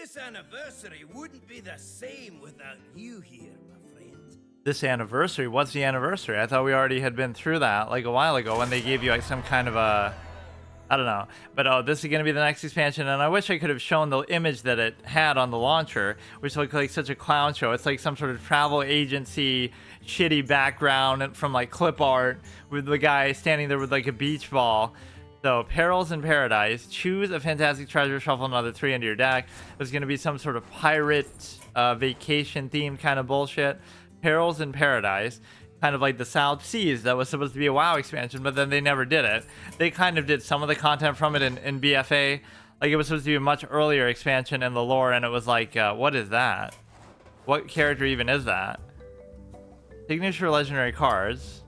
This anniversary wouldn't be the same without you here, my friend. This anniversary? What's the anniversary? I thought we already had been through that like a while ago when they gave you like some kind of a... I don't know. But oh, this is going to be the next expansion, and I wish I could have shown the image that it had on the launcher, which looked like such a clown show. It's like some sort of travel agency, shitty background from like clip art with the guy standing there with like a beach ball. So, Perils in Paradise. Choose a fantastic treasure, shuffle another 3 into your deck. There's going to be some sort of pirate vacation themed kind of bullshit. Perils in Paradise. Kind of like the South Seas that was supposed to be a WoW expansion, but then they never did it. They kind of did some of the content from it in BFA. Like, it was supposed to be a much earlier expansion in the lore, and it was like, what is that? What character even is that? Signature legendary cards.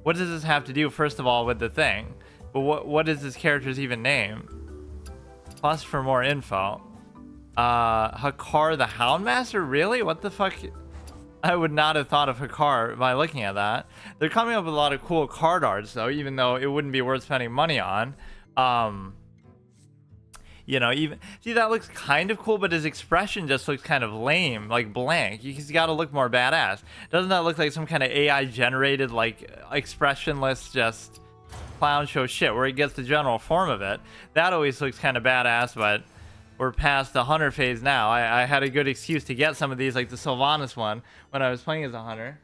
What does this have to do, first of all, with the thing? But what is this character's even name? Plus for more info. Hakar the Houndmaster? Really? What the fuck? I would not have thought of Hakar by looking at that. They're coming up with a lot of cool card arts, though, even though it wouldn't be worth spending money on. You know, even... See, that looks kind of cool, but his expression just looks kind of lame, like blank. He's got to look more badass. Doesn't that look like some kind of AI-generated, like, expressionless, just clown show shit, where he gets the general form of it? That always looks kind of badass, but... We're past the hunter phase now. I had a good excuse to get some of these, like the Sylvanas one, when I was playing as a hunter.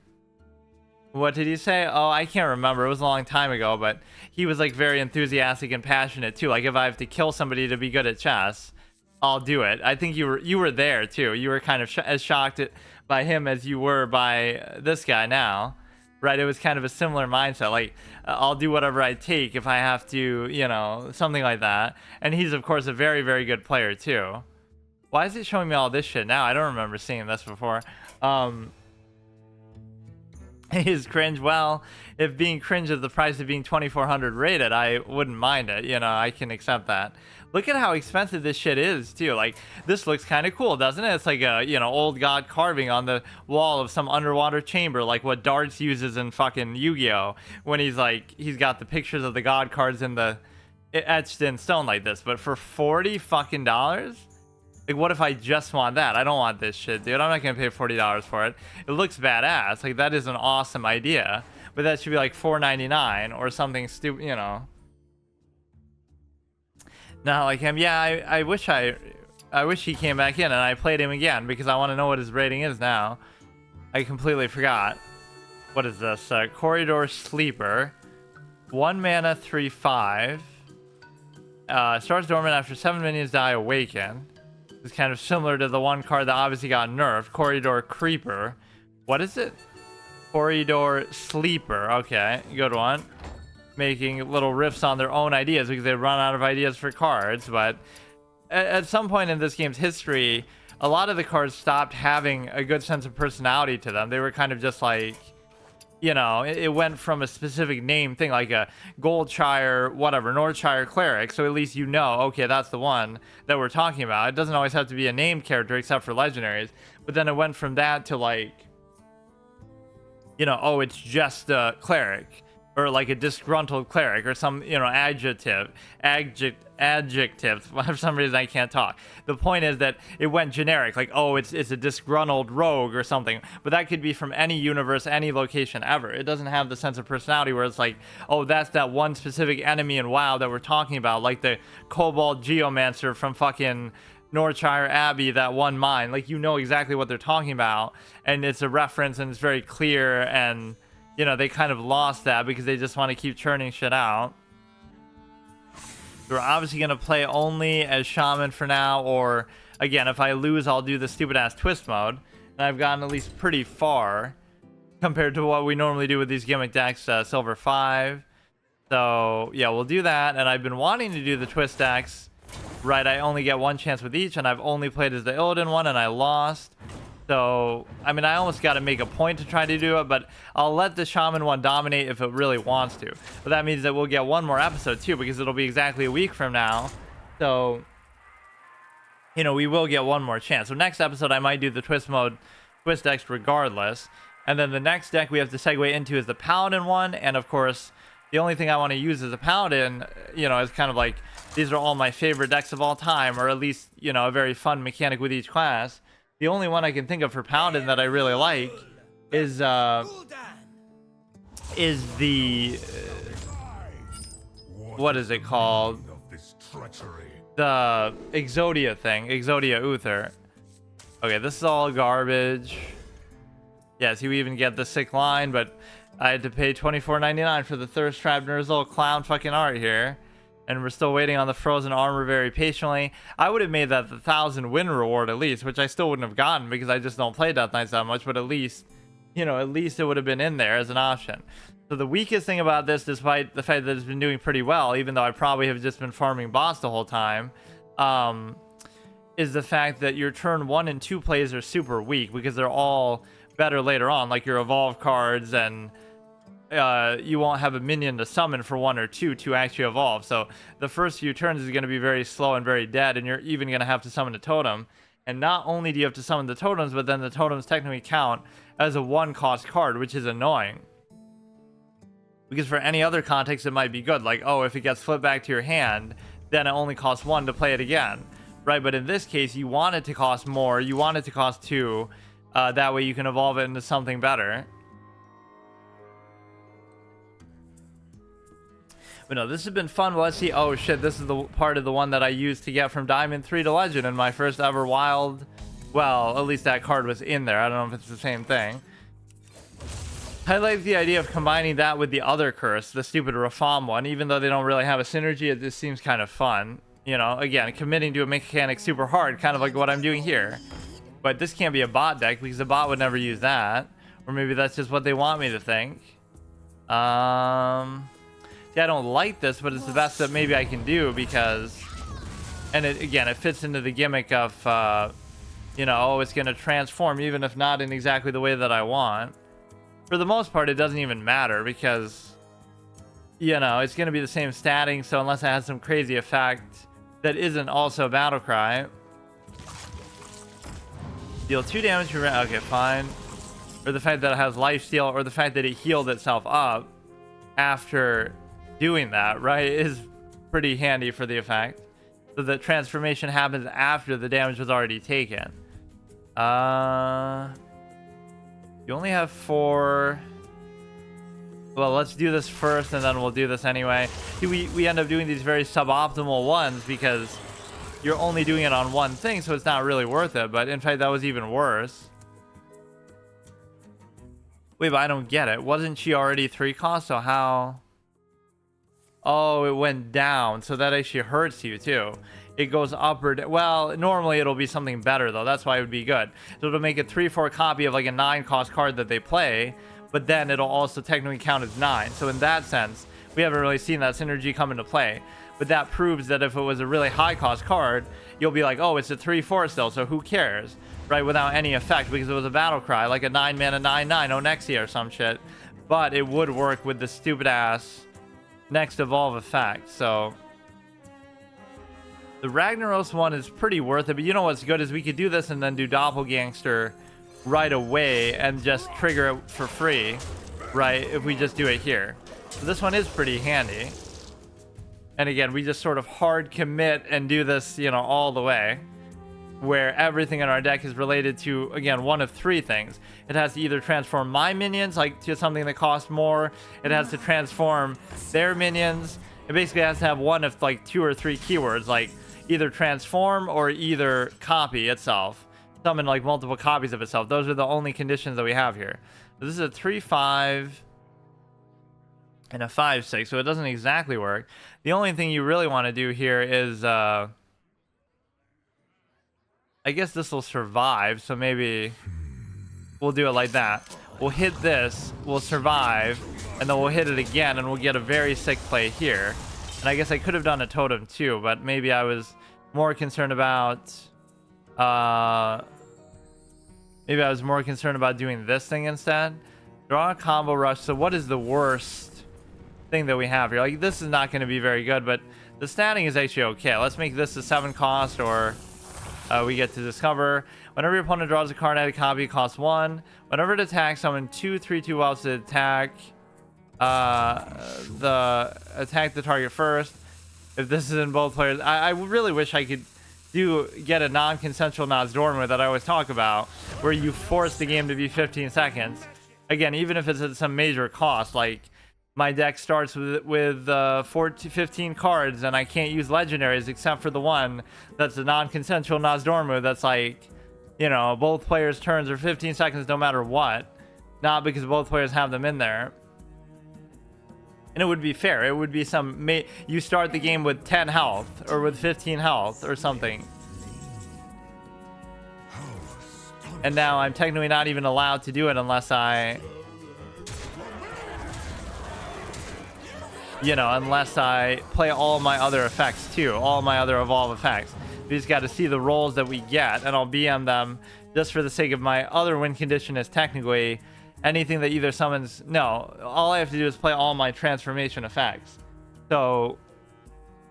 What did he say? Oh, I can't remember. It was a long time ago, but he was like very enthusiastic and passionate too. Like if I have to kill somebody to be good at chess, I'll do it. I think you were there too. You were kind of as shocked by him as you were by this guy now. Right, it was kind of a similar mindset, like, I'll do whatever I take if I have to, you know, something like that. And he's, of course, a very, very good player, too. Why is it showing me all this shit now? I don't remember seeing this before. Is cringe? Well, if being cringe is the price of being 2400 rated, I wouldn't mind it. You know, I can accept that. Look at how expensive this shit is, too. Like, this looks kind of cool, doesn't it? It's like a, you know, old god carving on the wall of some underwater chamber, like what Darts uses in fucking Yu-Gi-Oh! When he's like, he's got the pictures of the god cards in the etched in stone like this. But for $40 fucking dollars? Like, what if I just want that? I don't want this shit, dude. I'm not gonna pay $40 for it. It looks badass. Like, that is an awesome idea. But that should be like $4.99 or something stupid, you know. Not like him. Yeah, I wish he came back in and I played him again because I want to know what his rating is now. I completely forgot. What is this? Corridor Sleeper. 1 mana, 3/5. Starts dormant after 7 minions die awaken. It's kind of similar to the one card that obviously got nerfed. Corridor Creeper. What is it? Corridor Sleeper. Okay, good one. Making little riffs on their own ideas because they run out of ideas for cards. But at some point in this game's history, a lot of the cards stopped having a good sense of personality to them. They were kind of just like, you know, it went from a specific name thing, like a Goldshire, whatever, Northshire Cleric. So at least you know, okay, that's the one that we're talking about. It doesn't always have to be a named character except for legendaries. But then it went from that to like, you know, oh, it's just a cleric. Or like a disgruntled cleric or some, you know, adjective. For some reason I can't talk. The point is that it went generic, like, oh, it's a disgruntled rogue or something. But that could be from any universe, any location ever. It doesn't have the sense of personality where it's like, oh, that's that one specific enemy in WoW that we're talking about, like the Kobold Geomancer from fucking Northshire Abbey, that one mine. Like, you know exactly what they're talking about, and it's a reference and it's very clear. And you know, they kind of lost that because they just want to keep churning shit out. We're obviously going to play only as Shaman for now, or, again, if I lose, I'll do the stupid-ass twist mode. And I've gotten at least pretty far compared to what we normally do with these gimmick decks, Silver 5. So, yeah, we'll do that. And I've been wanting to do the twist decks. Right, I only get one chance with each, and I've only played as the Illidan one, and I lost. So, I mean, I almost got to make a point to try to do it, but I'll let the Shaman one dominate if it really wants to. But that means that we'll get one more episode, too, because it'll be exactly a week from now. So, you know, we will get one more chance. So next episode, I might do the twist decks regardless. And then the next deck we have to segue into is the Paladin one. And, of course, the only thing I want to use as a paladin, you know, is kind of like, these are all my favorite decks of all time, or at least, you know, a very fun mechanic with each class. The only one I can think of for paladin that I really like is the what is it called? The Exodia thing, Exodia Uther. Okay, this is all garbage. Yes, you even get the sick line, but I had to pay $24.99 for the Thirst Trap Nurgle clown fucking art here. And we're still waiting on the frozen armor very patiently. I would have made that the 1,000 win reward at least, which I still wouldn't have gotten because I just don't play Death Knights that much, but at least, you know, at least it would have been in there as an option. So the weakest thing about this, despite the fact that it's been doing pretty well, even though I probably have just been farming boss the whole time, is the fact that your turn 1 and 2 plays are super weak because they're all better later on, like your evolve cards, and you won't have a minion to summon for 1 or 2 to actually evolve. So the first few turns is going to be very slow and very dead, and you're even going to have to summon a totem. And not only do you have to summon the totems, but then the totems technically count as a 1-cost card, which is annoying. Because for any other context, it might be good. Like, oh, if it gets flipped back to your hand, then it only costs 1 to play it again. Right? But in this case, you want it to cost more. You want it to cost 2. That way you can evolve it into something better. But no, this has been fun. Well, let's see. Oh, shit. This is the part of the one that I used to get from Diamond 3 to Legend in my first ever wild. Well, at least that card was in there. I don't know if it's the same thing. I like the idea of combining that with the other curse, the stupid Rafam one. Even though they don't really have a synergy, it just seems kind of fun. You know, again, committing to a mechanic super hard, kind of like what I'm doing here. But this can't be a bot deck because the bot would never use that. Or maybe that's just what they want me to think. See, I don't like this, but it's the best that maybe I can do because... And it, again, it fits into the gimmick of, you know, oh, it's going to transform even if not in exactly the way that I want. For the most part, it doesn't even matter because, you know, it's going to be the same statting. So unless it has some crazy effect that isn't also Battle Cry. Deal 2 damage. Okay, fine. Or the fact that it has lifesteal, or the fact that it healed itself up after doing that, right, is pretty handy for the effect. So the transformation happens after the damage was already taken. You only have 4. Well, let's do this first, and then we'll do this anyway. See, we end up doing these very suboptimal ones because you're only doing it on one thing, so it's not really worth it. But in fact, that was even worse. Wait, but I don't get it. Wasn't she already 3 cost? So how? Oh, it went down. So that actually hurts you too. It goes up or down. Well, normally it'll be something better though. That's why it would be good. So it'll make a 3/4 copy of like a 9-cost card that they play, but then it'll also technically count as 9. So in that sense, we haven't really seen that synergy come into play. But that proves that if it was a really high-cost card, you'll be like, oh, it's a 3/4 still, so who cares? Right, without any effect, because it was a battle cry, like a 9-mana 9/9 Onyxia or some shit. But it would work with the stupid-ass next evolve effect, so... The Ragnaros one is pretty worth it, but you know what's good is we could do this and then do Doppelgangster right away and just trigger it for free, right, if we just do it here. So this one is pretty handy. And again, we just sort of hard commit and do this, you know, all the way, where everything in our deck is related to, again, one of 3 things. It has to either transform my minions, like, to something that costs more. It has to transform their minions. It basically has to have one of, like, 2 or 3 keywords, like, either transform or either copy itself. Summon, like, multiple copies of itself. Those are the only conditions that we have here. So this is a 3/5 and a 5/6, so it doesn't exactly work. The only thing you really want to do here is, I guess this will survive, so maybe we'll do it like that. We'll hit this, we'll survive, and then we'll hit it again, and we'll get a very sick play here. And I guess I could have done a totem too, but maybe I was more concerned about, doing this thing instead. Draw a combo rush. So what is the worst thing that we have here? Like, this is not going to be very good, but the statting is actually okay. Let's make this a 7 cost, or we get to discover. Whenever your opponent draws a card, add a copy, it costs 1. Whenever it attacks, summon 2 3/2 elves to attack. the attack the target first. If this is in both players, I really wish I could get a non-consensual Nozdormu that I always talk about, where you force the game to be 15 seconds. Again, even if it's at some major cost, like my deck starts with 15 cards and I can't use legendaries except for the one that's a non-consensual Nozdormu that's like, you know, both players' turns are 15 seconds no matter what, not because both players have them in there. And it would be fair. It would be you start the game with 10 health or with 15 health or something. And now I'm technically not even allowed to do it unless I, unless I play all my other effects too, all my other evolve effects. We just got to see the rolls that we get, and I'll BM them just for the sake of my other win condition is technically anything that either summons. No, all I have to do is play all my transformation effects. So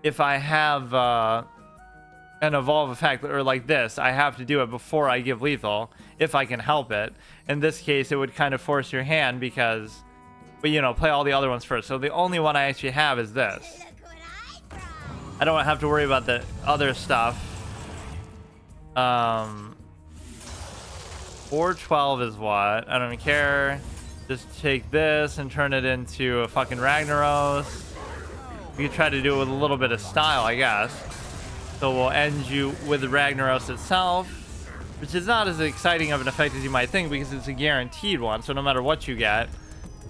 if I have an evolve effect or like this, I have to do it before I give lethal if I can help it. In this case, it would kind of force your hand because, but play all the other ones first. So the only one I actually have is this. I don't have to worry about the other stuff. 412 is what? I don't even care. Just take this and turn it into a fucking Ragnaros. We could try to do it with a little bit of style, I guess. So we'll end you with the Ragnaros itself, which is not as exciting of an effect as you might think because it's a guaranteed one. So no matter what you get,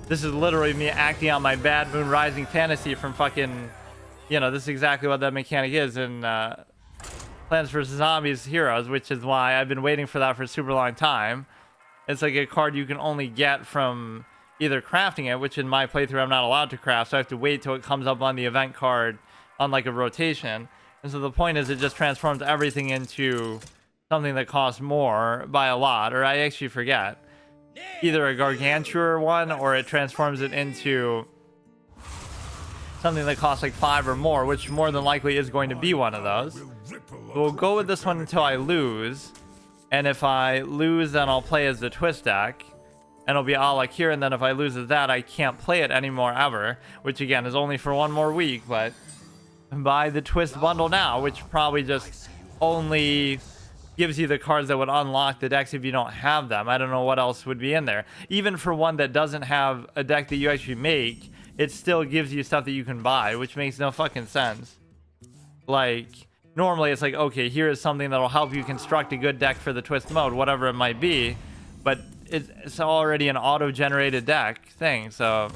this is literally me acting out my Bad Moon Rising fantasy from fucking, this is exactly what that mechanic is in Plants vs. Zombies Heroes, which is why I've been waiting for that for a super long time. It's like a card you can only get from either crafting it, which in my playthrough I'm not allowed to craft, so I have to wait till it comes up on the event card on like a rotation. And so the point is it just transforms everything into something that costs more by a lot, or I actually forget. Either a Gargantua one, or it transforms it into something that costs like 5 or more, which more than likely is going to be one of those. We'll go with this one until I lose, and if I lose then I'll play as the twist deck, and it'll be all like here, and then if I lose as that I can't play it anymore ever, which again is only for one more week. But buy the twist bundle now, which probably just only gives you the cards that would unlock the decks if you don't have them. I don't know what else would be in there. Even for one that doesn't have a deck that you actually make, it still gives you stuff that you can buy, which makes no fucking sense. Like, normally it's like, okay, here is something that'll help you construct a good deck for the twist mode, whatever it might be, but it's already an auto-generated deck thing, so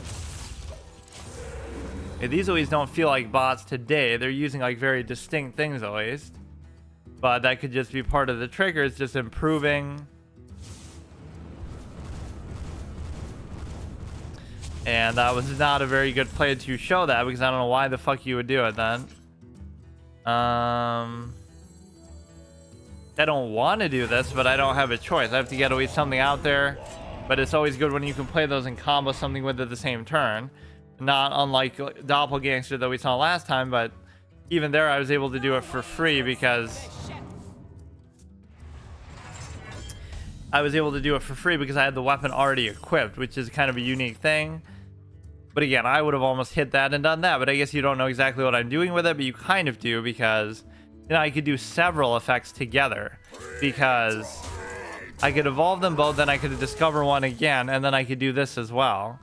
yeah, these always don't feel like bots today. They're using like very distinct things at least, but that could just be part of the trigger. It's just improving. And that was not a very good play to show that, because I don't know why the fuck you would do it then. I don't want to do this, but I don't have a choice. I have to get at least something out there. But it's always good when you can play those and combo something with at the same turn. Not unlike Doppelgangster that we saw last time, but even there I was able to do it for free because I had the weapon already equipped, which is kind of a unique thing. But again, I would have almost hit that and done that, but I guess you don't know exactly what I'm doing with it, but you kind of do, because I could do several effects together, because I could evolve them both, then I could discover one again, and then I could do this as well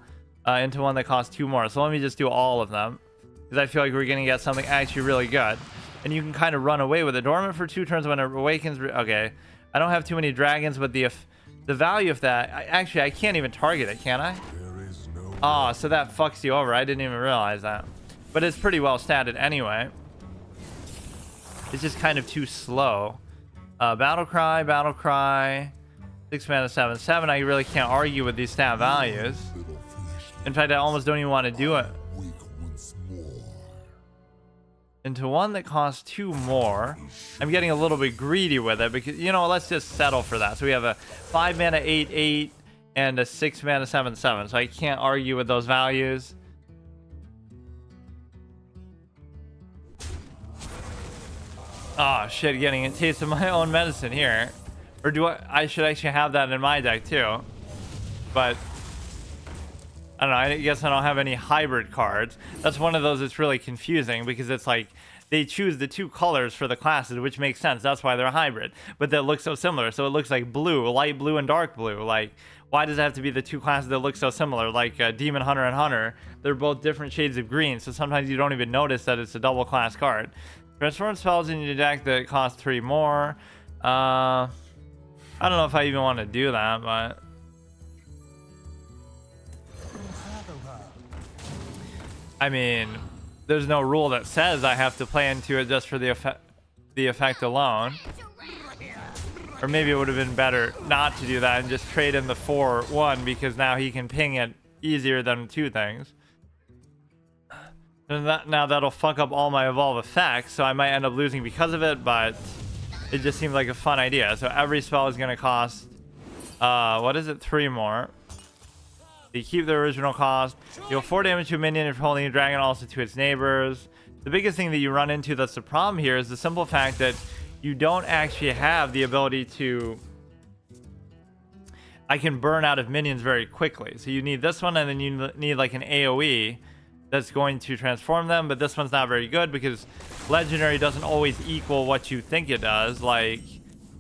into one that costs 2 more. So let me just do all of them, because I feel like we're going to get something actually really good. And you can kind of run away with it. Dormant for 2 turns when it awakens. Okay, I don't have too many dragons, but the value of that, I can't even target it, can I? Oh, so that fucks you over. I didn't even realize that. But it's pretty well statted anyway. It's just kind of too slow. Battle Cry. 6 mana, 7/7. I really can't argue with these stat values. In fact, I almost don't even want to do it. Into one that costs 2 more. I'm getting a little bit greedy with it because, let's just settle for that. So we have a 5 mana, 8/8. And a 6 mana 7/7, so I can't argue with those values. Oh shit, getting a taste of my own medicine here. Or do I should actually have that in my deck too. But I don't know, I guess I don't have any hybrid cards. That's one of those that's really confusing because it's like they choose the two colors for the classes, which makes sense. That's why they're hybrid. But they look so similar. So it looks like blue, light blue and dark blue. Like, why does it have to be the two classes that look so similar? Like Demon Hunter and Hunter, they're both different shades of green. So sometimes you don't even notice that it's a double class card. Transform spells in your deck that cost 3 more. I don't know if I even want to do that, but... I mean, there's no rule that says I have to play into it just for the effect alone. Or maybe it would have been better not to do that and just trade in the 4-1 because now he can ping it easier than 2 things. And now that'll fuck up all my evolve effects, so I might end up losing because of it, but it just seemed like a fun idea. So every spell is going to cost, what is it, 3 more. You keep the original cost. Deal 4 damage to a minion if you're holding a dragon, also to its neighbors. The biggest thing that you run into that's the problem here is the simple fact that you don't actually have the ability to... I can burn out of minions very quickly. So you need this one, and then you need like an AoE that's going to transform them. But this one's not very good because legendary doesn't always equal what you think it does. Like,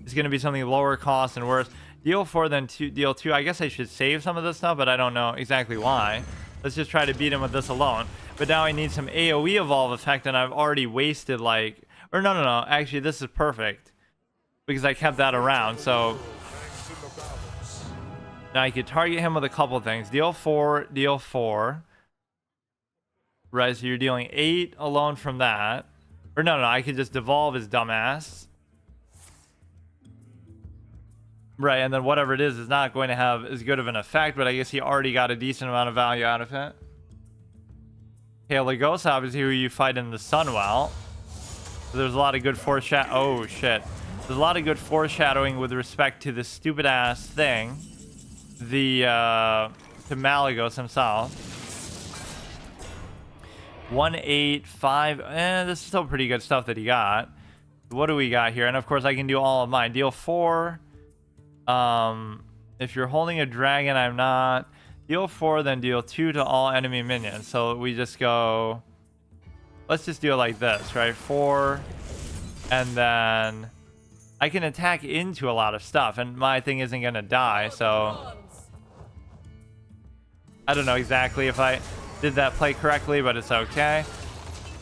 it's going to be something lower cost and worse. Deal 4, then deal 2. I guess I should save some of this stuff, but I don't know exactly why. Let's just try to beat him with this alone. But now I need some AoE evolve effect, and I've already wasted like... Or no. Actually, this is perfect. Because I kept that around, so... Now I could target him with a couple things. Deal 4, deal 4. Right, so you're dealing 8 alone from that. Or no, I could just devolve his dumbass. Right, and then whatever it is not going to have as good of an effect, but I guess he already got a decent amount of value out of it. Okay, Lagos obviously who you fight in the Sunwell. So there's a lot of good oh shit. There's a lot of good foreshadowing with respect to this stupid ass thing. The to Malagos himself. 185. This is still pretty good stuff that he got. What do we got here? And of course I can do all of mine. Deal 4. If you're holding a dragon, I'm not. Deal 4, then deal 2 to all enemy minions. So we just go... Let's just do it like this, right? 4, and then I can attack into a lot of stuff, and my thing isn't gonna die, so... I don't know exactly if I did that play correctly, but it's okay.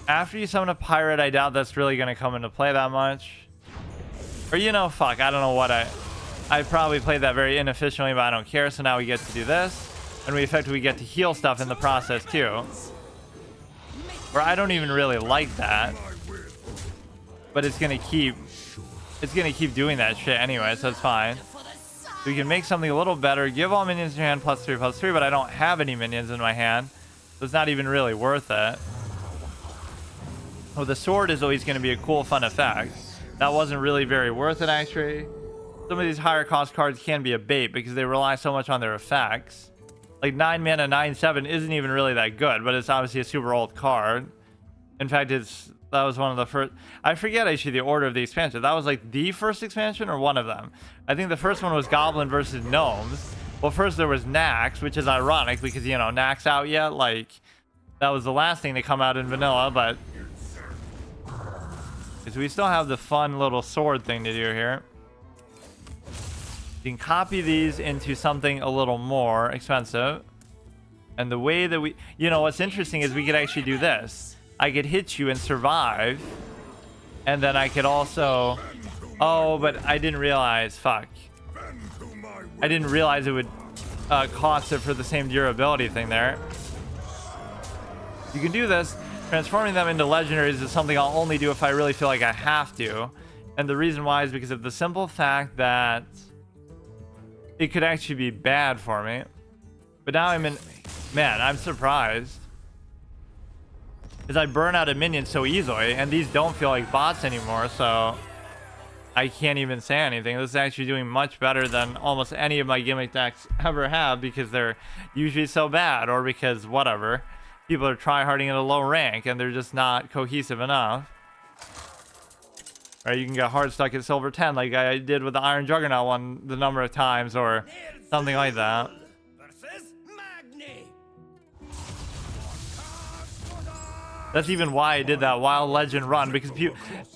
After you summon a pirate, I doubt that's really gonna come into play that much. Or, you know, fuck, I don't know what I probably played that very inefficiently, but I don't care. So now we get to do this, and we effectively get to heal stuff in the process too. Or I don't even really like that, but it's gonna keep doing that shit anyway, so it's fine. So we can make something a little better. Give all minions in your hand +3/+3, but I don't have any minions in my hand, so it's not even really worth it. Well, the sword is always going to be a cool, fun effect. That wasn't really very worth it, actually. Some of these higher cost cards can be a bait because they rely so much on their effects. Like 9 mana 9/7 isn't even really that good, but it's obviously a super old card. In fact, that was one of the first... I forget actually the order of the expansion. That was like the first expansion or one of them. I think the first one was Goblin versus Gnomes. Well, first there was Nax, which is ironic because, you know, Nax out yet. Like, that was the last thing to come out in vanilla, but... Because we still have the fun little sword thing to do here. You can copy these into something a little more expensive. And the way that we... You know, what's interesting is we could actually do this. I could hit you and survive. And then I could also... Oh, but I didn't realize... Fuck. I didn't realize it would cost it for the same durability thing there. You can do this. Transforming them into legendaries is something I'll only do if I really feel like I have to. And the reason why is because of the simple fact that... It could actually be bad for me. But now I'm in... Man, I'm surprised. Because I burn out a minion so easily. And these don't feel like bots anymore. So I can't even say anything. This is actually doing much better than almost any of my gimmick decks ever have. Because they're usually so bad. Or because whatever. People are tryharding at a low rank. And they're just not cohesive enough. Or you can get hard stuck at silver 10 like I did with the Iron Juggernaut one the number of times, or something like that. That's even why I did that Wild Legend run, because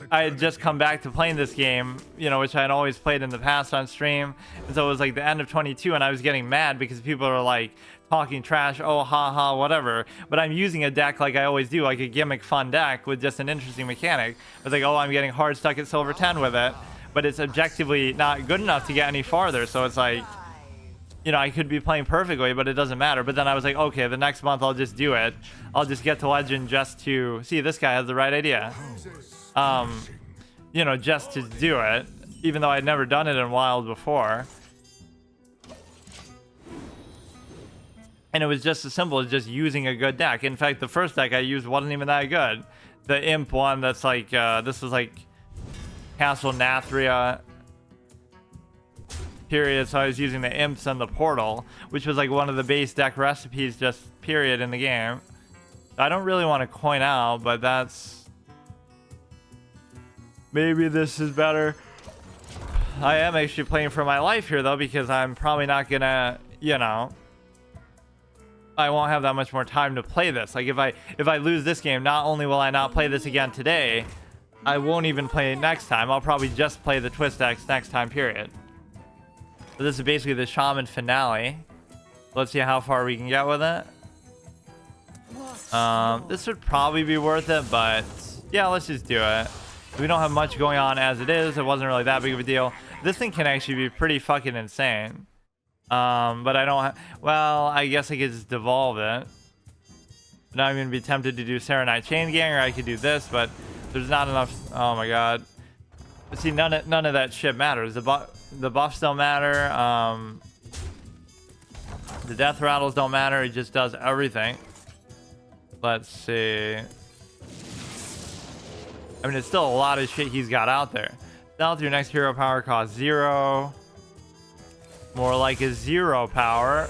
I had just come back to playing this game, you know, which I had always played in the past on stream. And so it was like the end of 22, and I was getting mad because people are like talking trash, oh, haha, whatever. But I'm using a deck like I always do, like a gimmick fun deck with just an interesting mechanic. It's like, oh, I'm getting hard stuck at silver 10 with it, but it's objectively not good enough to get any farther. So it's like, you know, I could be playing perfectly, but it doesn't matter. But then I was like, okay, the next month I'll just do it. I'll just get to Legend just to see, this guy has the right idea. You know, just to do it, even though I'd never done it in Wild before. And it was just as simple as just using a good deck. In fact, the first deck I used wasn't even that good. The Imp one that's like, this was like Castle Nathria period, so I was using the Imps and the Portal, which was like one of the base deck recipes just period in the game. I don't really want to coin out, but that's... Maybe this is better. I am actually playing for my life here though, because I'm probably not gonna, you know, I won't have that much more time to play this. Like if I lose this game, not only will I not play this again today, I won't even play it next time. I'll probably just play the Twist decks next time period. So this is basically the Shaman finale. Let's see how far we can get with it. This would probably be worth it, but yeah, let's just do it. We don't have much going on as it is. It wasn't really that big of a deal. This thing can actually be pretty fucking insane. But I don't well, I guess I could just devolve it. Now I'm gonna be tempted to do Serenite Chain Gang, or I could do this, but there's not enough. Oh my god. But see, none of that shit matters. The buffs don't matter. The death rattles don't matter. It just does everything. Let's see. I mean, it's still a lot of shit he's got out there. Stealth, your next hero power costs 0. More like a 0 power.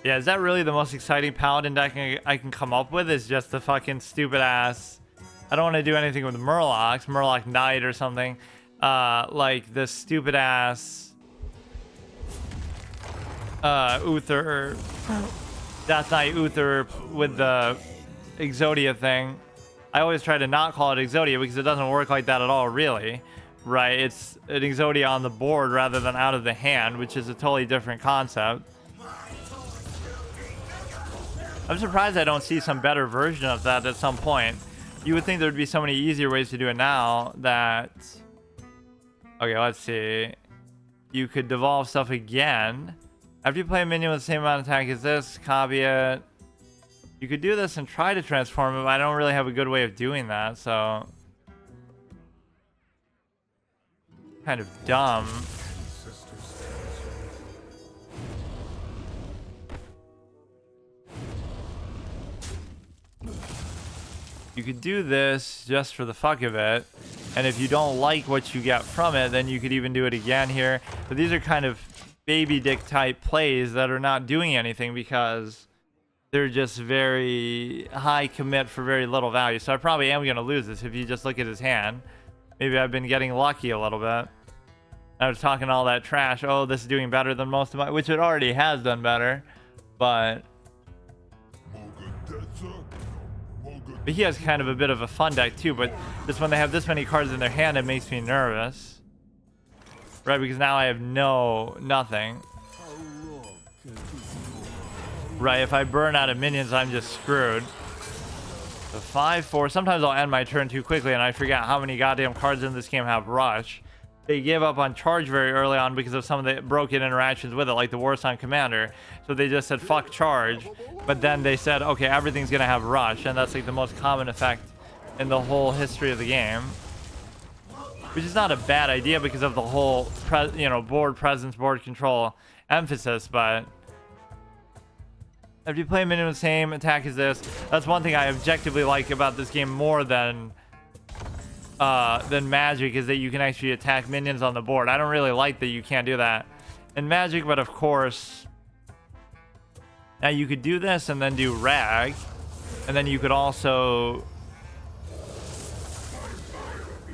Yeah, is that really the most exciting paladin deck I can come up with? Is just the fucking stupid ass. I don't want to do anything with Murloc Knight or something. Like this stupid ass Uther, Death Knight Uther with the Exodia thing. I always try to not call it Exodia because it doesn't work like that at all, really. Right? It's an Exodia on the board rather than out of the hand, which is a totally different concept. I'm surprised I don't see some better version of that at some point. You would think there would be so many easier ways to do it now that... Okay, let's see. You could devolve stuff again. After you play a minion with the same amount of attack as this, copy it. You could do this and try to transform it, but I don't really have a good way of doing that, so... Kind of dumb. You could do this just for the fuck of it, and if you don't like what you get from it, then you could even do it again here. But these are kind of baby dick type plays that are not doing anything because they're just very high commit for very little value. So I probably am going to lose this if you just look at his hand. Maybe I've been getting lucky a little bit. I was talking all that trash. Oh, this is doing better than most of my... Which it already has done better. But he has kind of a bit of a fun deck too. But just when they have this many cards in their hand, it makes me nervous. Right, because now I have nothing. Right, if I burn out of minions, I'm just screwed. So 5-4. Sometimes I'll end my turn too quickly and I forget how many goddamn cards in this game have Rush. They gave up on Charge very early on because of some of the broken interactions with it, like the Warsun Commander. So they just said, fuck Charge. But then they said, okay, everything's going to have Rush. And that's like the most common effect in the whole history of the game. Which is not a bad idea because of the whole, board presence, board control emphasis. But if you play a minion with the same attack as this, that's one thing I objectively like about this game more than Magic, is that you can actually attack minions on the board. I don't really like that you can't do that in Magic, but of course, now you could do this and then do Rag, and then you could also...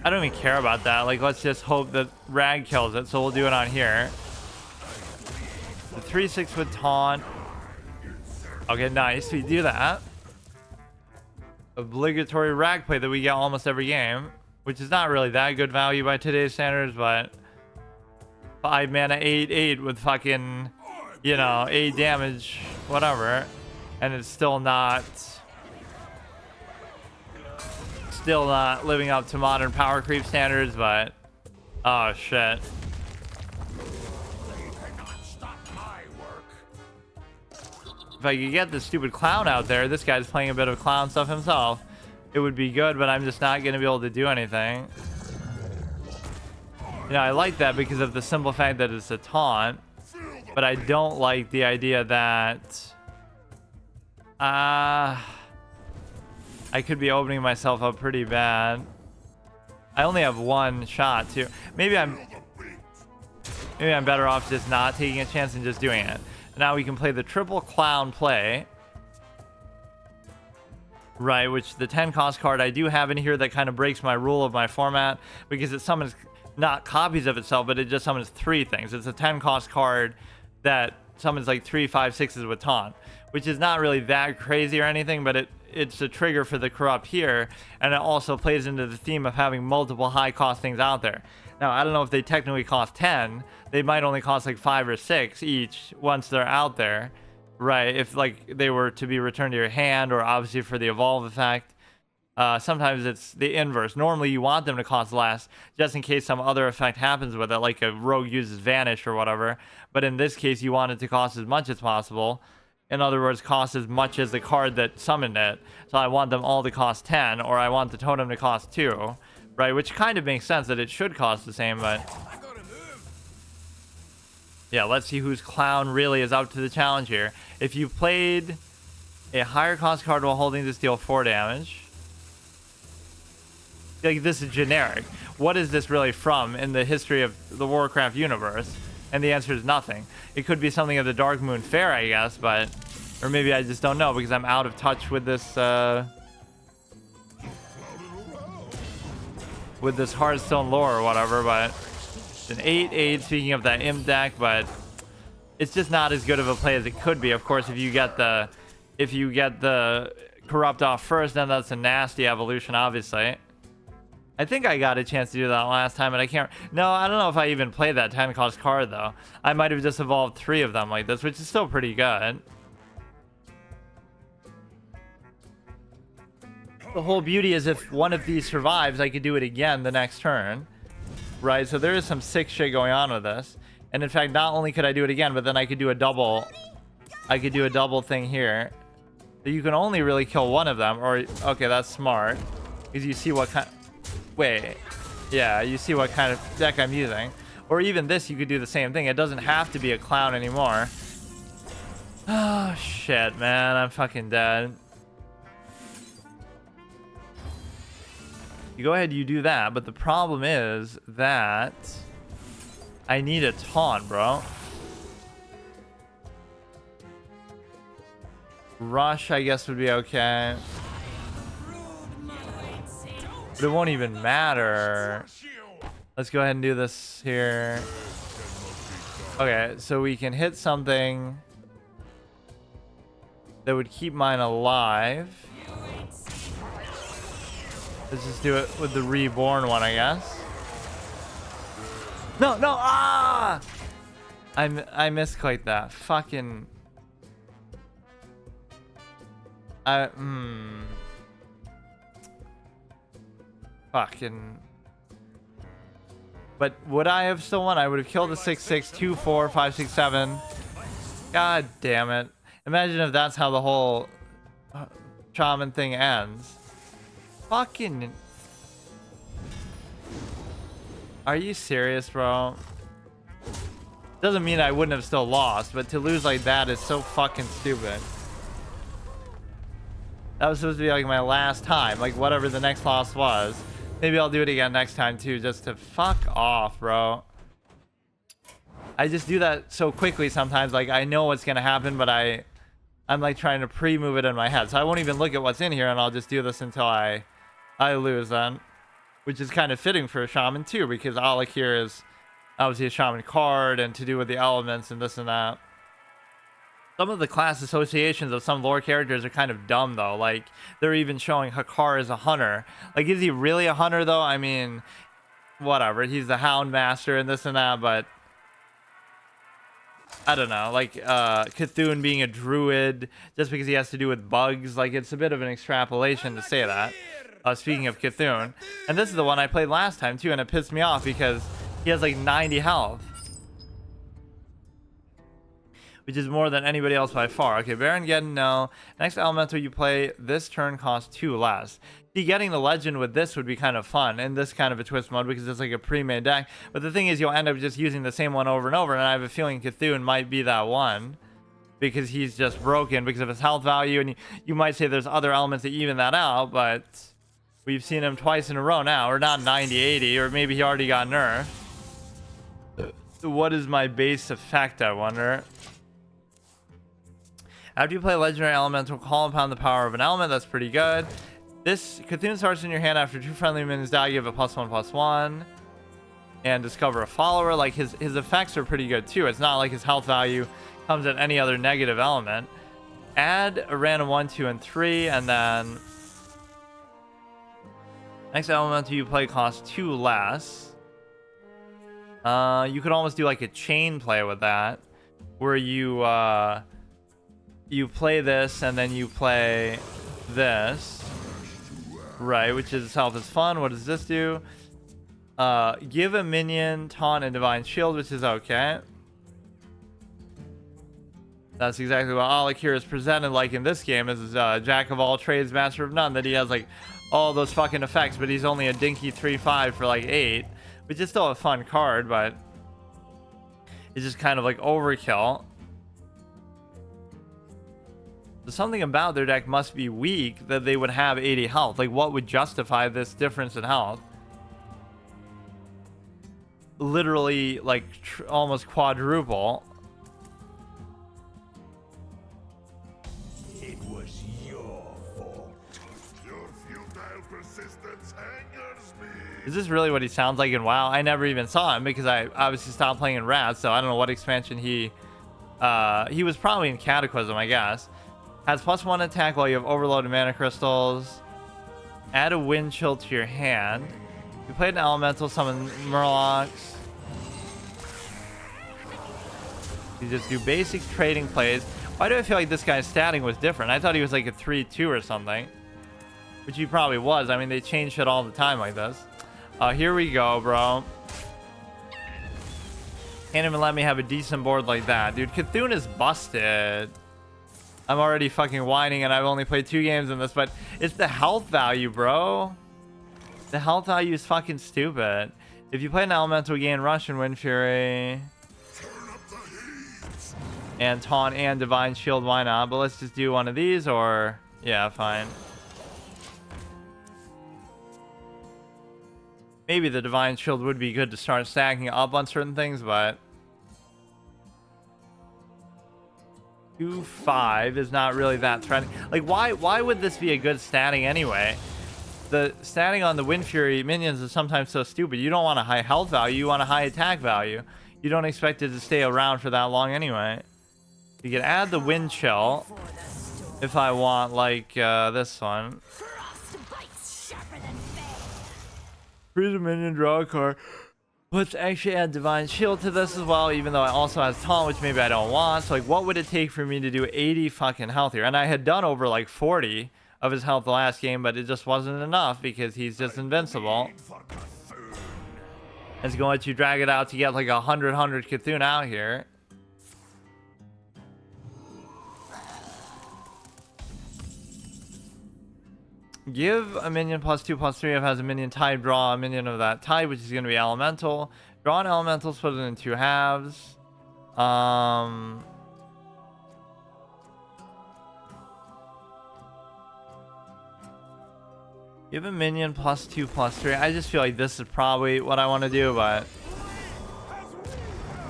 I don't even care about that. Like, let's just hope that Rag kills it, so we'll do it on here. The 3/6 with Taunt. Okay, nice. We do that. Obligatory rag play that we get almost every game, which is not really that good value by today's standards, but 5 mana 8/8 with fucking, you know, 8 damage, whatever, and it's still not living up to modern power creep standards. But oh shit. If I could get this stupid clown out there, this guy's playing a bit of clown stuff himself, it would be good, but I'm just not going to be able to do anything. You know, I like that because of the simple fact that it's a taunt, but I don't like the idea that I could be opening myself up pretty bad. I only have one shot too. Maybe I'm better off just not taking a chance and just doing it. Now we can play the triple clown play, right, which the 10 cost card I do have in here that kind of breaks my rule of my format because it summons not copies of itself, but it just summons 3 things. It's a 10 cost card that summons like 3, 5, 6s with taunt, which is not really that crazy or anything, but it's a trigger for the corrupt here, and it also plays into the theme of having multiple high cost things out there. Now, I don't know if they technically cost 10. They might only cost like 5 or 6 each once they're out there, right? If like they were to be returned to your hand, or obviously for the evolve effect. Sometimes it's the inverse. Normally you want them to cost less just in case some other effect happens with it, like a rogue uses vanish or whatever. But in this case, you want it to cost as much as possible. In other words, cost as much as the card that summoned it. So I want them all to cost 10, or I want the totem to cost 2, right? Which kind of makes sense that it should cost the same, but yeah, let's see whose clown really is up to the challenge here. If you played a higher cost card while holding this, deal 4 damage. Like, this is generic. What is this really from in the history of the Warcraft universe? And the answer is nothing. It could be something of the Dark Moon Fair, I guess, but... Or maybe I just don't know because I'm out of touch with this, with this Hearthstone lore or whatever, but... It's an 8/8, speaking of that imp deck, but... It's just not as good of a play as it could be. Of course, if you get the corrupt off first, then that's a nasty evolution, obviously. I think I got a chance to do that last time, and I can't... No, I don't know if I even played that 10 cost card, though. I might have just evolved 3 of them like this, which is still pretty good. The whole beauty is if one of these survives, I could do it again the next turn. Right, so there is some sick shit going on with this. And in fact, not only could I do it again, but then I could do a double... I could do a double thing here. So you can only really kill one of them, or... Okay, that's smart. Because you see what kind... Wait, yeah, you see what kind of deck I'm using. Or even this, you could do the same thing. It doesn't have to be a clown anymore. Oh, shit, man. I'm fucking dead. You go ahead, you do that. But the problem is that I need a taunt, bro. Rush, I guess, would be okay. But it won't even matter. Let's go ahead and do this here. Okay, so we can hit something that would keep mine alive. Let's just do it with the reborn one, I guess. No, no, ah! I misclicked that. Fucking... Fucking... But would I have still won? I would have killed the 6/6, 2/4, 5/6/7. God damn it. Imagine if that's how the whole Shaman thing ends. Fucking... Are you serious, bro? Doesn't mean I wouldn't have still lost, but to lose like that is so fucking stupid. That was supposed to be like my last time, like whatever the next loss was. Maybe I'll do it again next time too, just to fuck off, bro. I just do that so quickly sometimes, like I know what's gonna happen, but I'm like trying to pre-move it in my head. So I won't even look at what's in here, and I'll just do this until I lose then. Which is kind of fitting for a Shaman too, because all like here is obviously a Shaman card and to do with the elements and this and that. Some of the class associations of some lore characters are kind of dumb, though. Like, they're even showing Hakar as a hunter. Like, is he really a hunter, though? I mean, whatever. He's the Hound Master and this and that, but I don't know. Like, Cthulhu being a druid just because he has to do with bugs. Like, it's a bit of an extrapolation to say that. Speaking of Cthulhu. And this is the one I played last time, too, and it pissed me off because he has, like, 90 health. Which is more than anybody else by far. Okay, Baron Geddon, no. Next elemental you play this turn costs 2 less. See, getting the legend with this would be kind of fun in this kind of a twist mode because it's like a pre-made deck. But the thing is, you'll end up just using the same one over and over, and I have a feeling Cthulhu might be that one because he's just broken because of his health value, and you might say there's other elements that even that out, but we've seen him twice in a row now, or not 90-80, or maybe he already got nerfed. What is my base effect, I wonder? After you play legendary elemental, call upon the power of an element. That's pretty good. This Cthulhu starts in your hand after 2 friendly minions die. You have a +1/+1, and discover a follower. Like his effects are pretty good too. It's not like his health value comes at any other negative element. Add a random 1, 2, and 3, and then next elemental you play costs 2 less. You could almost do like a chain play with that, where you play this and then you play this, right, which is itself is fun. What does this do? Give a minion taunt and divine shield, which is okay. That's exactly what Alakir is presented like in this game, as jack of all trades, master of none, that he has like all those fucking effects, but he's only a dinky 3/5 for like 8, which is still a fun card, but it's just kind of like overkill. So something about their deck must be weak that they would have 80 health. Like, what would justify this difference in health? Literally, like, almost quadruple. It was your fault. Your futile persistence angers me. Is this really what he sounds like in WoW? I never even saw him because I obviously stopped playing in Wrath, so I don't know what expansion he was probably in Cataclysm, I guess. Has +1 attack while you have overloaded mana crystals. Add a wind chill to your hand. You played an elemental, summon Murlocs. You just do basic trading plays. Why do I feel like this guy's statting was different? I thought he was like a 3/2 or something, which he probably was. I mean, they change shit all the time like this. Here we go, bro. Can't even let me have a decent board like that, dude. Cthulhu is busted. I'm already fucking whining, and I've only played 2 games in this, but it's the health value, bro. The health value is fucking stupid. If you play an elemental, gain Rush and Wind Fury, and Taunt and Divine Shield, why not? But let's just do one of these, or yeah, fine. Maybe the Divine Shield would be good to start stacking up on certain things, but 2/5 is not really that threatening. Like, why would this be a good statting anyway? The statting on the Wind Fury minions is sometimes so stupid. You don't want a high health value, you want a high attack value. You don't expect it to stay around for that long anyway. You can add the Wind Chill if I want, like this one. Freeze a minion, draw a card. Let's actually add Divine Shield to this as well, even though I also have Taunt, which maybe I don't want. So, like, what would it take for me to do 80 fucking health here? And I had done over, like, 40 of his health the last game, but it just wasn't enough because he's just invincible. It's going to let you drag it out to get, like, 100 Cthulhu out here. Give a minion +2/+3 if it has a minion type. Draw a minion of that type, which is going to be elemental. Draw an elemental, split it in 2 halves. Give a minion +2/+3. I just feel like this is probably what I want to do, but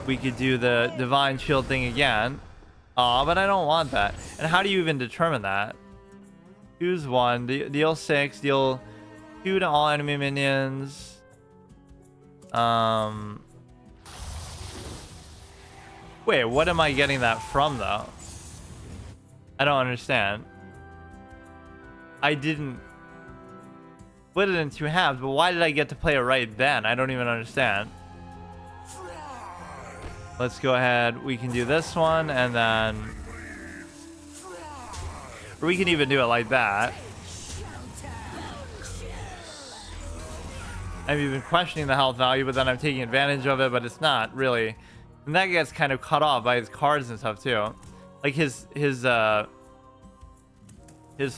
we could do the Divine Shield thing again. But I don't want that. And how do you even determine that? Choose 1, deal 6, deal 2 to all enemy minions. Wait, what am I getting that from though? I don't understand. I didn't split it in two halves, but why did I get to play it right then? I don't even understand. Let's go ahead. We can do this one, and then... Or we can even do it like that. I've even questioning the health value, but then I'm taking advantage of it, but it's not really. And that gets kind of cut off by his cards and stuff too. Like his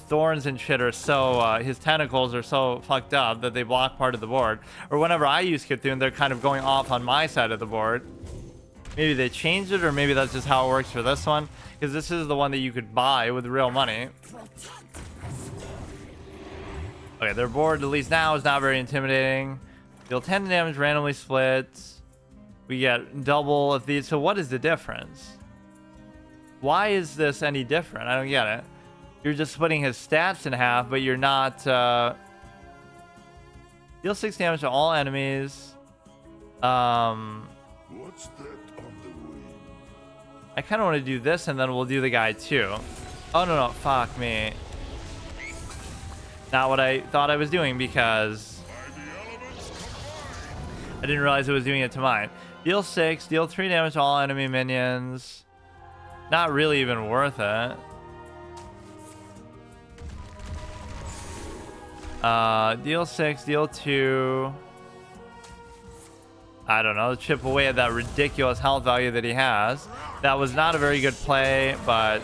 thorns and shit are so, his tentacles are so fucked up that they block part of the board. Or whenever I use Cthulhu, they're kind of going off on my side of the board. Maybe they changed it, or maybe that's just how it works for this one. Because this is the one that you could buy with real money. Okay, their board, at least now, is not very intimidating. Deal 10 damage, randomly split. We get double of these. So what is the difference? Why is this any different? I don't get it. You're just splitting his stats in half, but you're not... Deal 6 damage to all enemies. What's that on the wing? I kind of want to do this, and then we'll do the guy too. Oh, no, fuck me. Not what I thought I was doing, because I didn't realize it was doing it to mine. Deal 6, deal 3 damage to all enemy minions. Not really even worth it. Deal 6, deal 2. I don't know, chip away at that ridiculous health value that he has. That was not a very good play, but...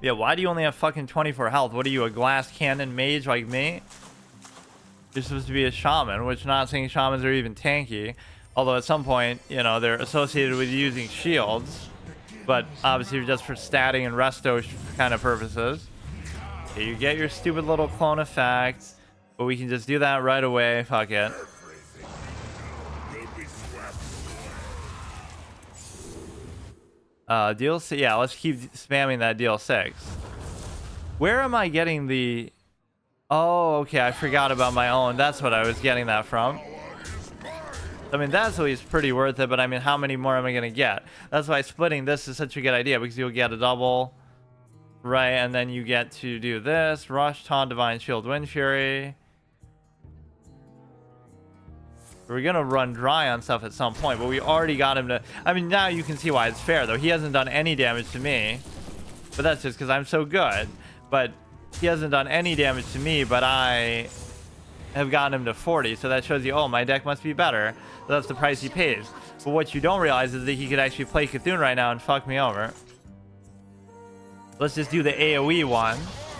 Yeah, why do you only have fucking 24 health? What are you, a glass cannon mage like me? You're supposed to be a shaman, which not saying shamans are even tanky. Although at some point, you know, they're associated with using shields. But obviously just for statting and resto kind of purposes. Okay, you get your stupid little clone effect. But we can just do that right away. Fuck it. Deal 6. Yeah, let's keep spamming that deal 6. Where am I getting the... Oh, okay, I forgot about my own. That's what I was getting that from. I mean, that's always pretty worth it, but I mean, how many more am I going to get? That's why splitting this is such a good idea, because you'll get a double, right? And then you get to do this. Rush, Taunt, Divine Shield, Wind Fury. We're going to run dry on stuff at some point, but we already got him to... I mean, now you can see why it's fair, though. He hasn't done any damage to me, but that's just because I'm so good. But he hasn't done any damage to me, but I have gotten him to 40, so that shows you, oh, my deck must be better. So that's the price he pays. But what you don't realize is that he could actually play Cthulhu right now and fuck me over. Let's just do the AoE one,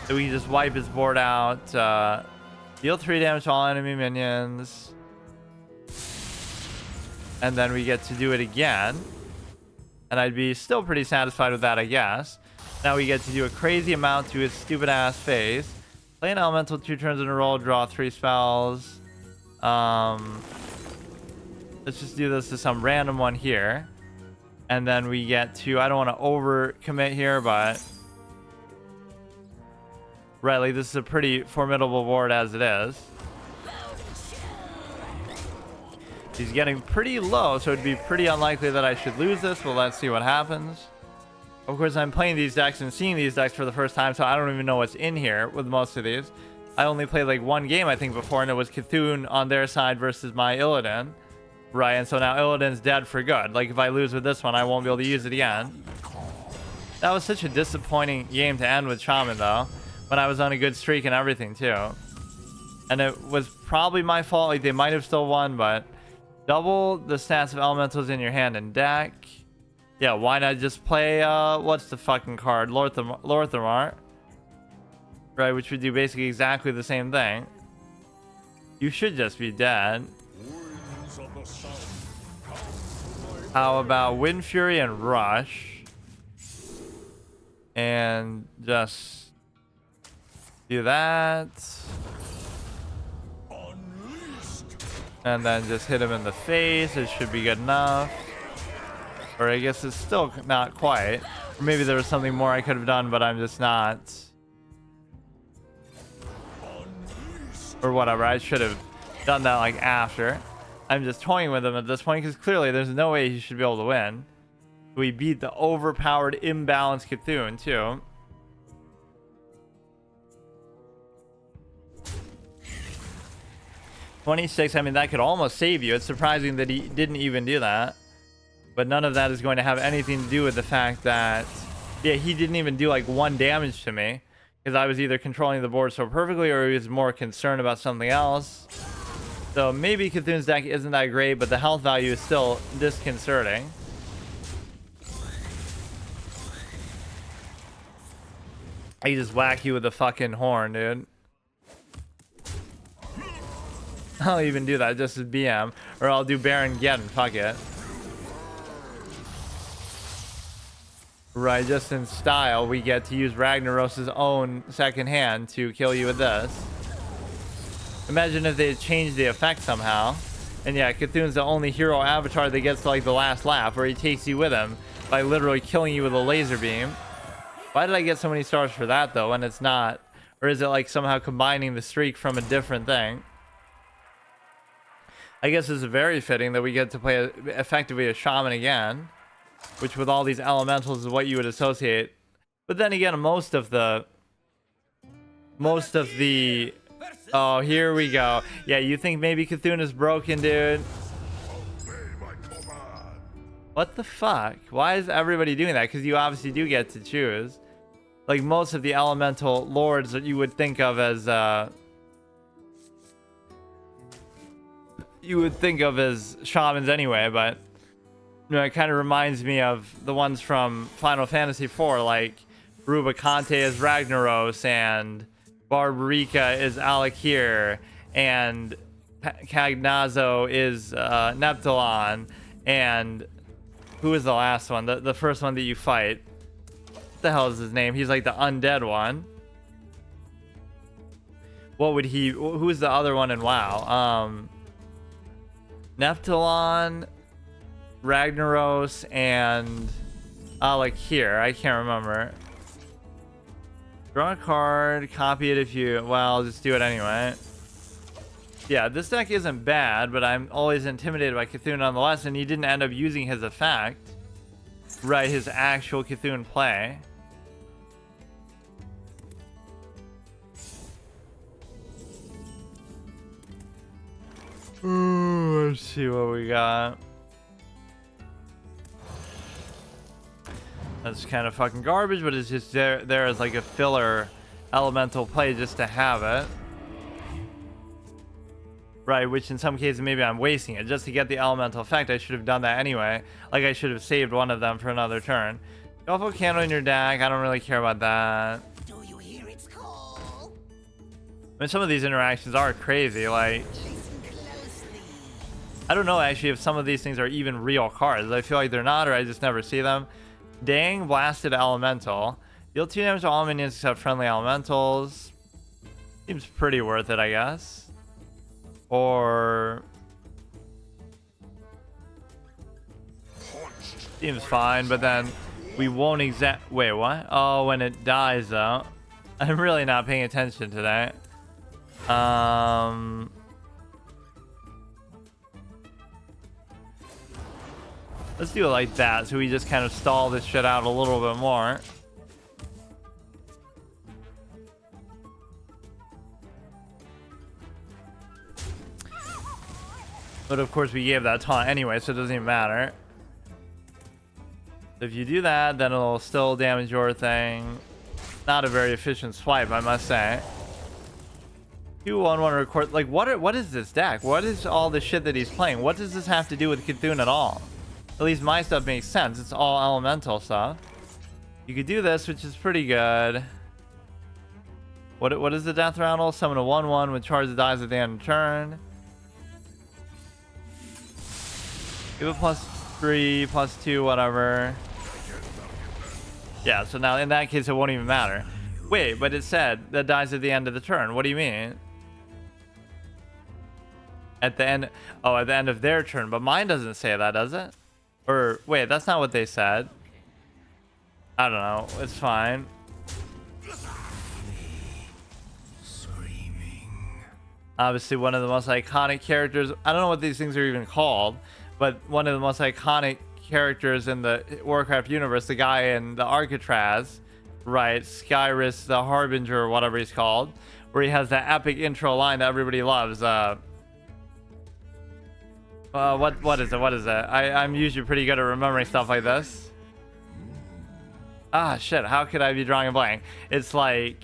so we can just wipe his board out. Deal 3 damage to all enemy minions. And then we get to do it again. And I'd be still pretty satisfied with that, I guess. Now we get to do a crazy amount to his stupid ass face. Play an elemental 2 turns in a row, draw 3 spells. Let's just do this to some random one here. And then we get to... I don't want to over commit here, but... Right, like this is a pretty formidable board as it is. He's getting pretty low, so it'd be pretty unlikely that I should lose this, but let's see what happens. Of course, I'm playing these decks and seeing these decks for the first time, so I don't even know what's in here with most of these. I only played like one game, I think, before, and it was Cthulhu on their side versus my Illidan. Right, and so now Illidan's dead for good. Like, if I lose with this one, I won't be able to use it again. That was such a disappointing game to end with Shaman, though, when I was on a good streak and everything, too. And it was probably my fault. Like, they might have still won, but... Double the stats of elementals in your hand and deck. Yeah, why not just play, what's the fucking card? Lorthamar. Right, which would do basically exactly the same thing. You should just be dead. How about Wind Fury and Rush? And just do that. And then just hit him in the face. It should be good enough. Or I guess it's still not quite. Or maybe there was something more I could have done, but I'm just not. Or whatever. I should have done that like after. I'm just toying with him at this point because clearly there's no way he should be able to win. We beat the overpowered, imbalanced Cthulhu too. $26, I mean, that could almost save you. It's surprising that he didn't even do that. But none of that is going to have anything to do with the fact that, yeah, he didn't even do like 1 damage to me. Because I was either controlling the board so perfectly or he was more concerned about something else. So maybe Cthulhu's deck isn't that great, but the health value is still disconcerting. I just whack you with the fucking horn, dude. I'll even do that just as BM. Or I'll do Baron Geddon, fuck it. Right, just in style, we get to use Ragnaros' own second hand to kill you with this. Imagine if they had changed the effect somehow. And yeah, Cthulhu's the only hero avatar that gets to like the last lap, where he takes you with him by literally killing you with a laser beam. Why did I get so many stars for that though, when it's not? Or is it like somehow combining the streak from a different thing? I guess it's very fitting that we get to play effectively a Shaman again. Which with all these elementals is what you would associate. But then again, most of the... Oh, here we go. Yeah, you think maybe Cthulhu is broken, dude? What the fuck? Why is everybody doing that? Because you obviously do get to choose. Like most of the elemental lords that you would think of as... shamans anyway, but... You know, it kind of reminds me of the ones from Final Fantasy IV, like Rubicante is Ragnaros, and Barbarica is Alakir, and Cagnazo is Neptulon, and who is the last one? The first one that you fight. What the hell is his name? He's like the undead one. What would he... Who's the other one in WoW? Neptulon... Ragnaros and Alakir. I can't remember. Draw a card, copy it if you... Well, I'll just do it anyway. Yeah, this deck isn't bad, but I'm always intimidated by Cthulhu nonetheless, and he didn't end up using his effect. Right, his actual Cthulhu play. Ooh, let's see what we got. That's kind of fucking garbage, but it's just there as like a filler elemental play just to have it. Right, which in some cases maybe I'm wasting it. Just to get the elemental effect, I should have done that anyway. Like I should have saved one of them for another turn. Golfo Candle in your deck, I don't really care about that. Do you hear its call? I mean, some of these interactions are crazy, like... I don't know actually if some of these things are even real cards. I feel like they're not, or I just never see them. Dang Blasted Elemental. Deal 2 damage to all minions except friendly elementals. Seems pretty worth it, I guess. Or... Seems fine, but then we won't exact... Wait, what? Oh, when it dies, though. I'm really not paying attention today. Let's do it like that, so we just kind of stall this shit out a little bit more. But of course we gave that taunt anyway, so it doesn't even matter. If you do that, then it'll still damage your thing. Not a very efficient swipe, I must say. 2-1-1 record. Like, what is this deck? What is all the shit that he's playing? What does this have to do with Cthulhu at all? At least my stuff makes sense. It's all elemental stuff. You could do this, which is pretty good. What is the death rattle? Summon a 1-1 with charge that dies at the end of turn. Give it +3, +2, whatever. Yeah, so now in that case it won't even matter. Wait, but it said that dies at the end of the turn. What do you mean? At the end... Oh, at the end of their turn. But mine doesn't say that, does it? Or, wait, that's not what they said. I don't know. It's fine. Obviously, one of the most iconic characters. I don't know what these things are even called, but one of the most iconic characters in the Warcraft universe, the guy in the Alcatraz, right? Skyrus the Harbinger, or whatever he's called, where he has that epic intro line that everybody loves. What is it? What is it? I'm usually pretty good at remembering stuff like this. Ah, shit. How could I be drawing a blank? It's like,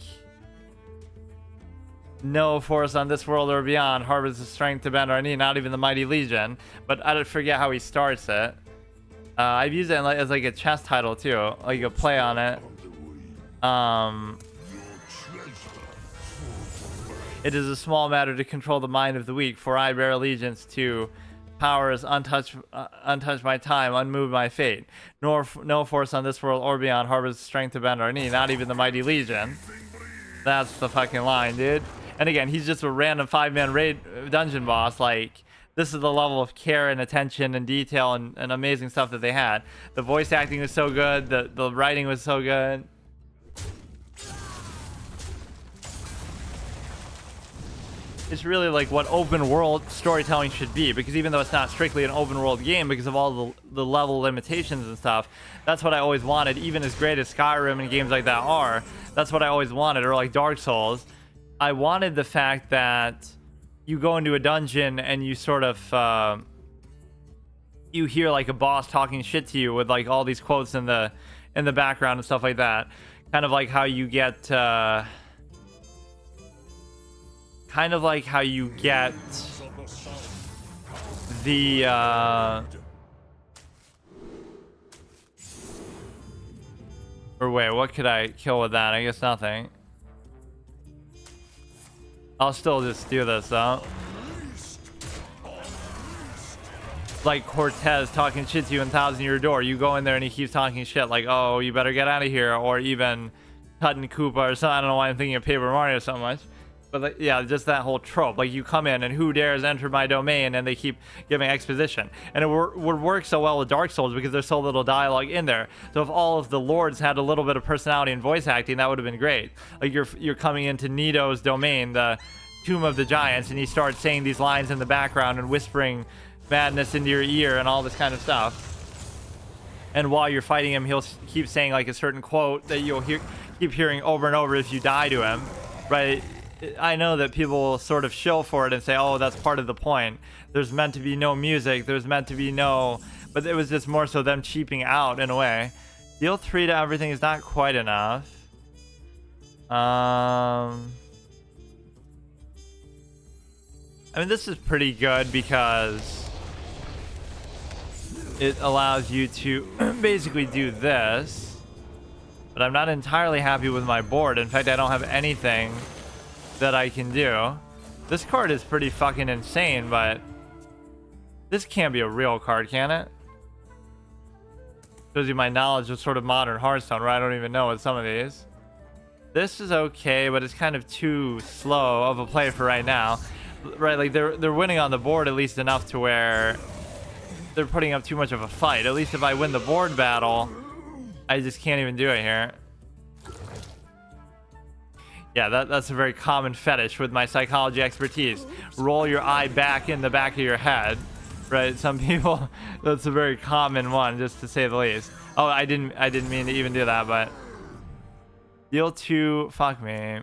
no force on this world or beyond harbors the strength to bend our knee, not even the mighty legion. But I don't forget how he starts it. I've used it as like a chess title too, like a play on it. It is a small matter to control the mind of the weak, for I bear allegiance to powers untouched by time, unmoved by fate. No force on this world or beyond harbors the strength to bend our knee, not even the mighty legion. That's the fucking line, dude. And again, he's just a random 5-man raid dungeon boss. Like, this is the level of care and attention and detail and amazing stuff that they had. The voice acting was so good. The writing was so good. It's really like what open world storytelling should be, because even though it's not strictly an open world game because of all the level limitations and stuff, that's what I always wanted. Even as great as Skyrim and games like that are, that's what I always wanted. Or like Dark Souls, I wanted the fact that you go into a dungeon and you sort of you hear like a boss talking shit to you with like all these quotes in the background and stuff like that, kind of like how you get the or wait, what could I kill with that? I guess nothing. I'll still just do this though. Like Cortez talking shit to you in Thousand Year Door. You go in there and he keeps talking shit like, oh, you better get out of here. Or even Tut Koopa or something. I don't know why I'm thinking of Paper Mario so much. But like, yeah, just that whole trope. Like, you come in and who dares enter my domain, and they keep giving exposition. And it would work so well with Dark Souls because there's so little dialogue in there. So if all of the lords had a little bit of personality and voice acting, that would have been great. Like, you're coming into Nito's domain, the Tomb of the Giants, and he starts saying these lines in the background and whispering madness into your ear and all this kind of stuff. And while you're fighting him, he'll keep saying like a certain quote that you'll keep hearing over and over if you die to him, right? I know that people will sort of shill for it and say, oh, that's part of the point. There's meant to be no music. There's meant to be no... But it was just more so them cheaping out in a way. Deal 3 to everything is not quite enough. I mean, this is pretty good because it allows you to basically do this. But I'm not entirely happy with my board. In fact, I don't have anything that I can do. This card is pretty fucking insane, but this can't be a real card, can it? Shows you my knowledge of sort of modern Hearthstone, right? I don't even know what some of these. This is okay, but it's kind of too slow of a play for right now, right? Like they're winning on the board at least enough to where they're putting up too much of a fight. At least if I win the board battle, I just can't even do it here. Yeah, that's a very common fetish with my psychology expertise. Roll your eye back in the back of your head, right? Some people, that's a very common one, just to say the least. Oh, I didn't mean to even do that, but deal 2. Fuck me.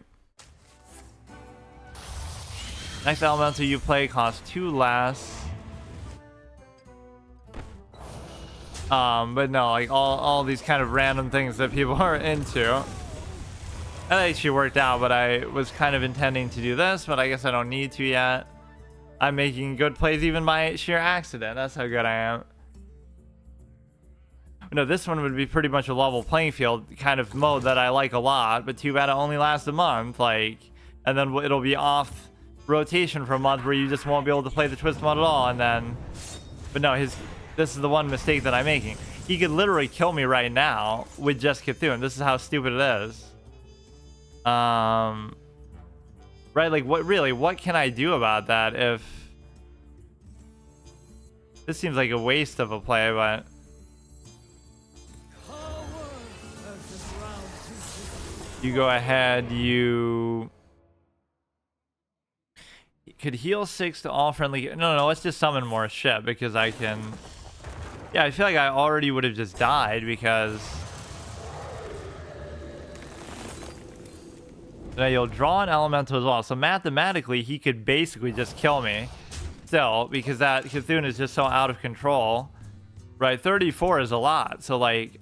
Next elemental you play costs 2 less. But no, like all these kind of random things that people are into. That actually worked out, but I was kind of intending to do this, but I guess I don't need to yet. I'm making good plays even by sheer accident. That's how good I am. No, this one would be pretty much a level playing field kind of mode that I like a lot, but too bad it only lasts a month, like, and then it'll be off rotation for a month where you just won't be able to play the twist mode at all, and then, but no, this is the one mistake that I'm making. He could literally kill me right now with just Cthulhu. This is how stupid it is. Right, like what can I do about that? If this seems like a waste of a play, but you go ahead, could heal 6 to all friendly. No, let's just summon more shit because I can. Yeah, I feel like I already would have just died because. Now you'll draw an elemental as well. So mathematically, he could basically just kill me still because that Cthulhu is just so out of control. Right, 34 is a lot. So like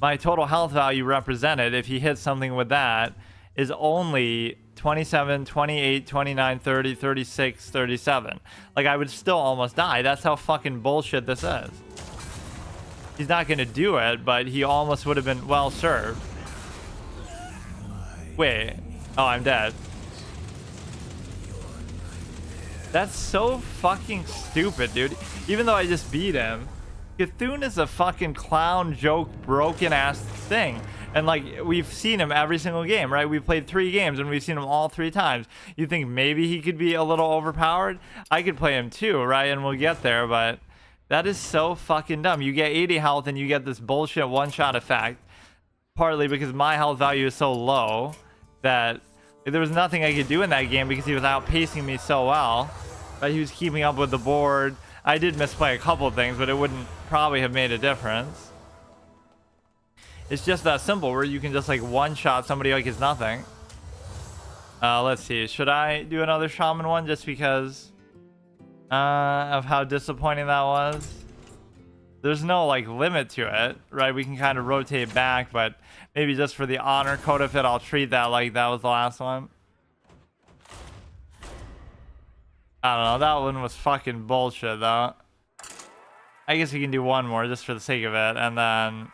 my total health value represented if he hits something with that is only 27, 28, 29, 30, 36, 37. Like I would still almost die. That's how fucking bullshit this is. He's not going to do it, but he almost would have been well served. Wait. Oh, I'm dead. That's so fucking stupid, dude. Even though I just beat him, Cthulhu is a fucking clown joke broken ass thing. And like we've seen him every single game, right? We've played 3 games and we've seen him all 3 times. You think maybe he could be a little overpowered? I could play him too, right? And we'll get there, but that is so fucking dumb. You get 80 health and you get this bullshit one-shot effect. Partly because my health value is so low that there was nothing I could do in that game because he was outpacing me so well. Right? He was keeping up with the board. I did misplay a couple of things, but it wouldn't probably have made a difference. It's just that simple where you can just like one-shot somebody like it's nothing. Let's see. Should I do another Shaman one just because of how disappointing that was? There's no like limit to it, right? We can kind of rotate back, but maybe just for the honor code of it, I'll treat that like that was the last one. I don't know. That one was fucking bullshit, though. I guess we can do one more just for the sake of it, and then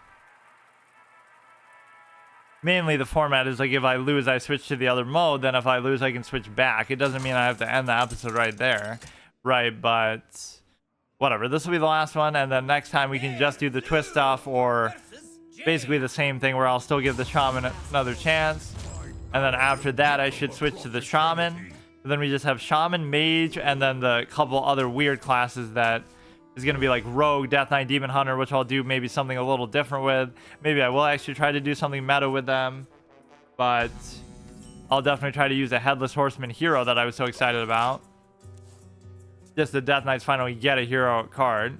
mainly the format is like if I lose, I switch to the other mode. Then if I lose, I can switch back. It doesn't mean I have to end the episode right there, right? But whatever. This will be the last one, and then next time we can just do the twist stuff, or basically the same thing where I'll still give the Shaman another chance, and then after that I should switch to the Shaman. And then we just have Shaman, Mage, and then the couple other weird classes that is going to be like Rogue, Death Knight, Demon Hunter, which I'll do maybe something a little different with. Maybe I will actually try to do something meta with them, but I'll definitely try to use a Headless Horseman hero that I was so excited about. Just the Death Knights finally get a hero card.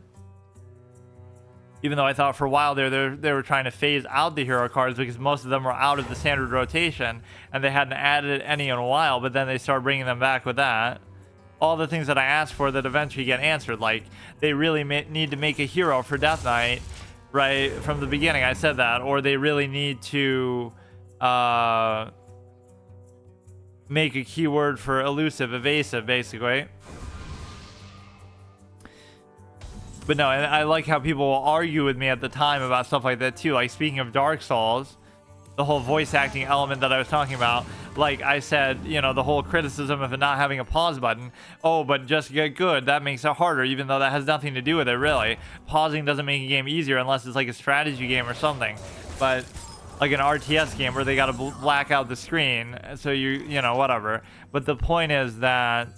Even though I thought for a while they were trying to phase out the hero cards because most of them were out of the standard rotation and they hadn't added any in a while, but then they started bringing them back with that. All the things that I asked for that eventually get answered, like they really need to make a hero for Death Knight, right? From the beginning I said that, or they really need to make a keyword for elusive, evasive, basically. But no, and I like how people will argue with me at the time about stuff like that too. Like speaking of Dark Souls, the whole voice acting element that I was talking about, like I said, you know, the whole criticism of it not having a pause button. Oh, but just get good, that makes it harder, even though that has nothing to do with it, really. Pausing doesn't make a game easier unless it's like a strategy game or something. But like an RTS game where they got to black out the screen, so you know, whatever. But the point is that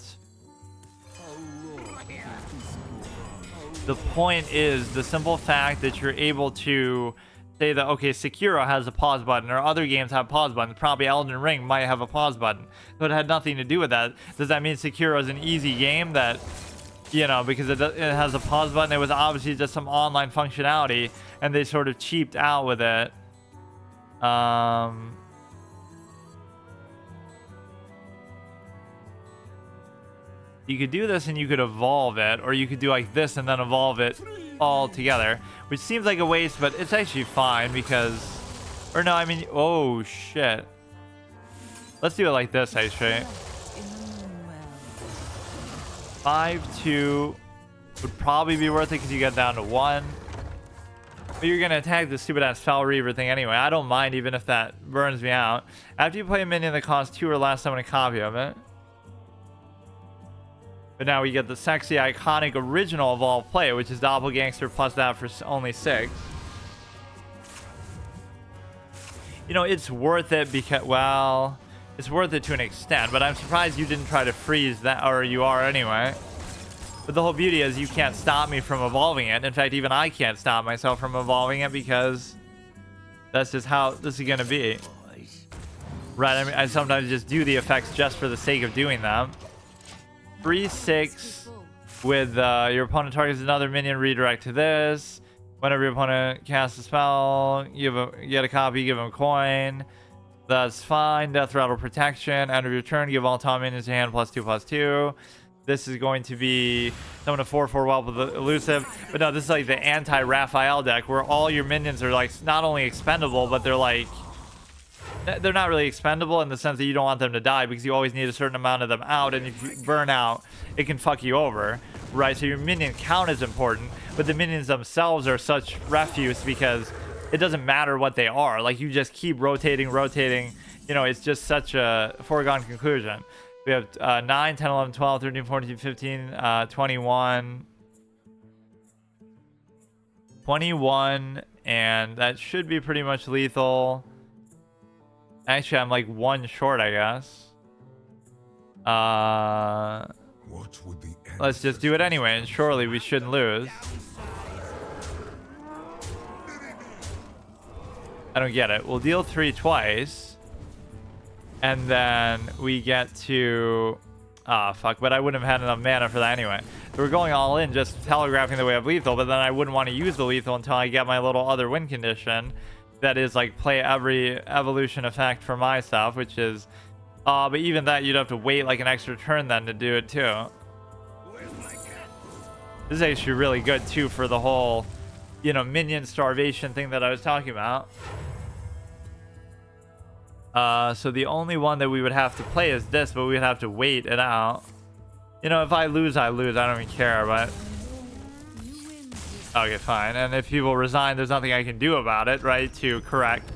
the simple fact that you're able to say that, okay, Sekiro has a pause button, or other games have pause buttons. Probably Elden Ring might have a pause button. So it had nothing to do with that. Does that mean Sekiro is an easy game that, you know, because it has a pause button? It was obviously just some online functionality, and they sort of cheaped out with it. You could do this and you could evolve it, or you could do like this and then evolve it all together, which seems like a waste, but it's actually fine because, or no, I mean, oh shit. Let's do it like this, actually. 5-2 would probably be worth it because you get down to 1. But you're going to attack this stupid ass Foul Reaver thing anyway. I don't mind even if that burns me out. After you play a minion that costs 2 or less, summon a copy of it. But now we get the sexy, iconic, original Evolved Play, which is Doppelgangster plus that for only 6. You know, it's worth it because, well, it's worth it to an extent, but I'm surprised you didn't try to freeze that, or you are anyway. But the whole beauty is you can't stop me from evolving it. In fact, even I can't stop myself from evolving it because that's just how this is going to be. Right, I mean, I sometimes just do the effects just for the sake of doing them. 3/6 with your opponent targets another minion, redirect to this. Whenever your opponent casts a spell, you get a copy, give him a coin. That's fine. Death Rattle Protection. End of your turn, give all top minions to hand +2/+2. This is going to be summon a 4/4 Whelp with Elusive. But no, this is like the anti-Raphael deck where all your minions are like not only expendable, but they're not really expendable in the sense that you don't want them to die because you always need a certain amount of them out, and if you burn out, it can fuck you over, right? So your minion count is important, but the minions themselves are such refuse because it doesn't matter what they are. Like, you just keep rotating. You know, it's just such a foregone conclusion. We have 9, 10, 11, 12, 13, 14, 15, 21. 21, and that should be pretty much lethal. Actually, I'm like one short, I guess. Let's just do it anyway, and surely we shouldn't lose. I don't get it. We'll deal 3 twice. And then we get to... Ah, fuck. But I wouldn't have had enough mana for that anyway. So we're going all in, just telegraphing that we have lethal. But then I wouldn't want to use the lethal until I get my little other win condition. That is, like, play every evolution effect for my stuff, which is... but even that, you'd have to wait, like, an extra turn then to do it, too. This is actually really good, too, for the whole, you know, minion starvation thing that I was talking about. So the only one that we would have to play is this, but we would have to wait it out. You know, if I lose, I lose. I don't even care, but... Okay, fine. And if people resign, there's nothing I can do about it, right? To correct.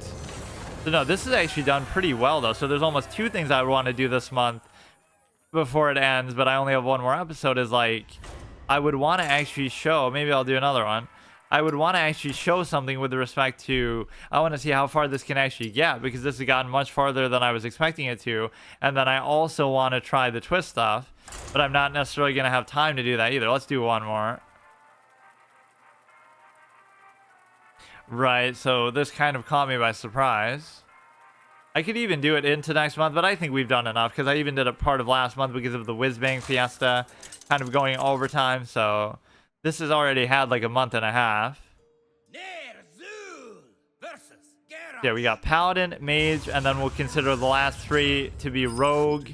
So no, this is actually done pretty well, though. So there's almost 2 things I would want to do this month before it ends, but I only have one more episode. Is like, I would want to actually show... Maybe I'll do another one. I would want to actually show something with respect to... I want to see how far this can actually get, because this has gotten much farther than I was expecting it to. And then I also want to try the twist stuff, but I'm not necessarily going to have time to do that either. Let's do one more. Right, so this kind of caught me by surprise. I could even do it into next month, but I think we've done enough, because I even did a part of last month because of the Whizbang Fiesta kind of going overtime, so... This has already had like a month and a half. Yeah, we got Paladin, Mage, and then we'll consider the last 3 to be Rogue,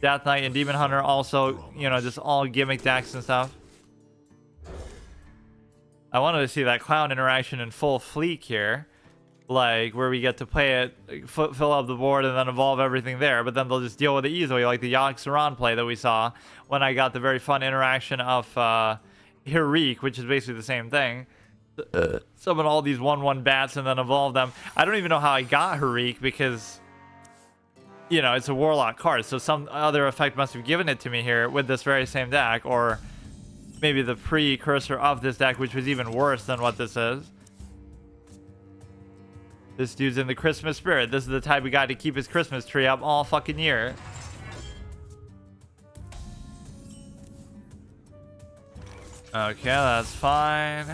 Death Knight, and Demon Hunter. Also, you know, just all gimmick decks and stuff. I wanted to see that clown interaction in full fleek here. Like, where we get to play it, fill up the board, and then evolve everything there. But then they'll just deal with it easily, like the Yogg-Saron play that we saw when I got the very fun interaction of... Heroic, which is basically the same thing. Summon all these 1/1 bats and then evolve them. I don't even know how I got Heroic because, you know, it's a Warlock card. So some other effect must have given it to me here with this very same deck. Or maybe the precursor of this deck, which was even worse than what this is. This dude's in the Christmas spirit. This is the type of guy to keep his Christmas tree up all fucking year. Okay, that's fine.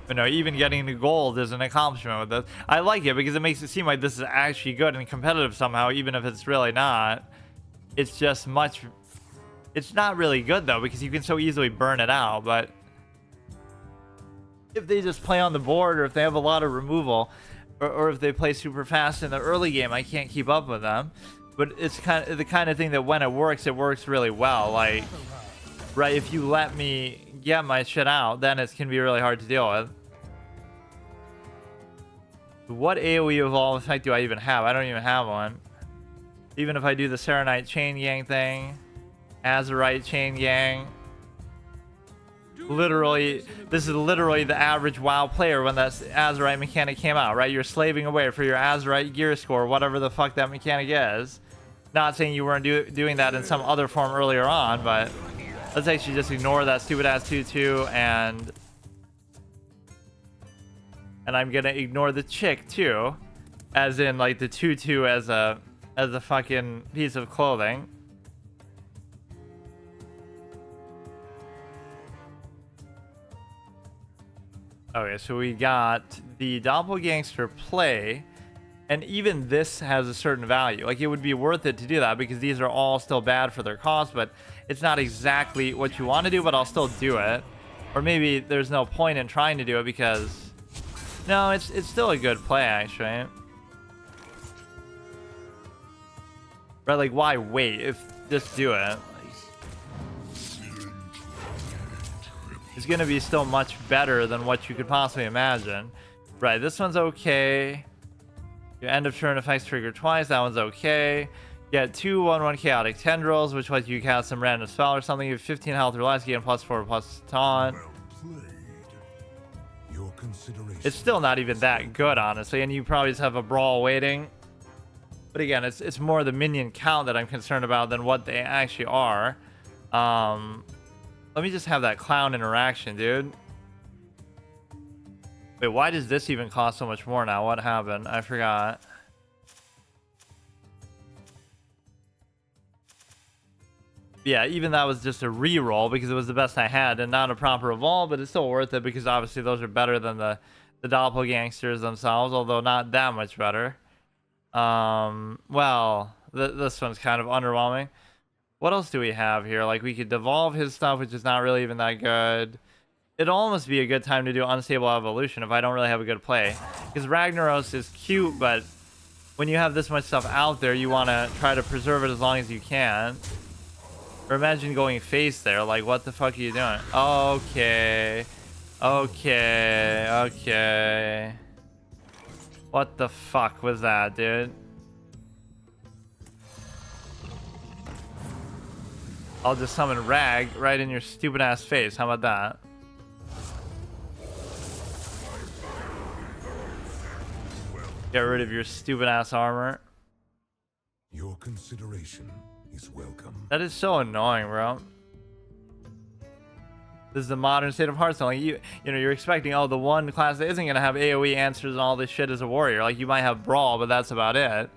But no, even getting the gold is an accomplishment with this. I like it because it makes it seem like this is actually good and competitive somehow, even if it's really not. It's just much... It's not really good, though, because you can so easily burn it out, but... If they just play on the board, or if they have a lot of removal, or if they play super fast in the early game, I can't keep up with them. But it's kind of the kind of thing that when it works really well. Like... Right, if you let me get my shit out, then it can be really hard to deal with. What AoE evolve effect do I even have? I don't even have one. Even if I do the Serenite Chain Gang thing, Azurite Chain Gang. Literally, this is literally the average WoW player when that Azurite mechanic came out, right? You're slaving away for your Azurite gear score, whatever the fuck that mechanic is. Not saying you weren't doing that in some other form earlier on, but... Let's actually just ignore that stupid ass 2/2 and I'm gonna ignore the chick too, as in like the 2/2 as a fucking piece of clothing. Okay, so we got the Doppelgangster play, And even this has a certain value. Like, it would be worth it to do that because these are all still bad for their cost, but it's not exactly what you want to do, but I'll still do it. Or maybe there's no point in trying to do it because... No, it's still a good play, actually. Right, like, why wait? Just do it. It's going to be still much better than what you could possibly imagine. Right, this one's okay. Your end of turn effects trigger twice. That one's okay. Get 2 1/1 chaotic tendrils, which lets you cast some random spell or something. You have 15 health or less, gain +4 taunt. Well played. Your consideration. It's still not even that good, honestly, and you probably just have a brawl waiting. But again, it's more the minion count that I'm concerned about than what they actually are. Let me just have that clown interaction, dude. Wait, why does this even cost so much more now? What happened? I forgot. Yeah, even that was just a re-roll because it was the best I had and not a proper evolve, but it's still worth it because obviously those are better than the doppelgangsters themselves, although not that much better. Well, this one's kind of underwhelming. What else do we have here? Like, we could devolve his stuff, which is not really even that good. It'd almost be a good time to do Unstable Evolution if I don't really have a good play. Because Ragnaros is cute, but when you have this much stuff out there, you want to try to preserve it as long as you can. Or imagine going face there. Like, what the fuck are you doing? Okay. Okay. What the fuck was that, dude? I'll just summon Rag right in your stupid ass face. How about that? Get rid of your stupid ass armor. Your consideration is welcome. That is so annoying, bro. This is the modern state of Hearthstone. Like, you know, you're expecting, oh, the one class that isn't gonna have AoE answers and all this shit as a warrior. Like, you might have Brawl, but that's about it.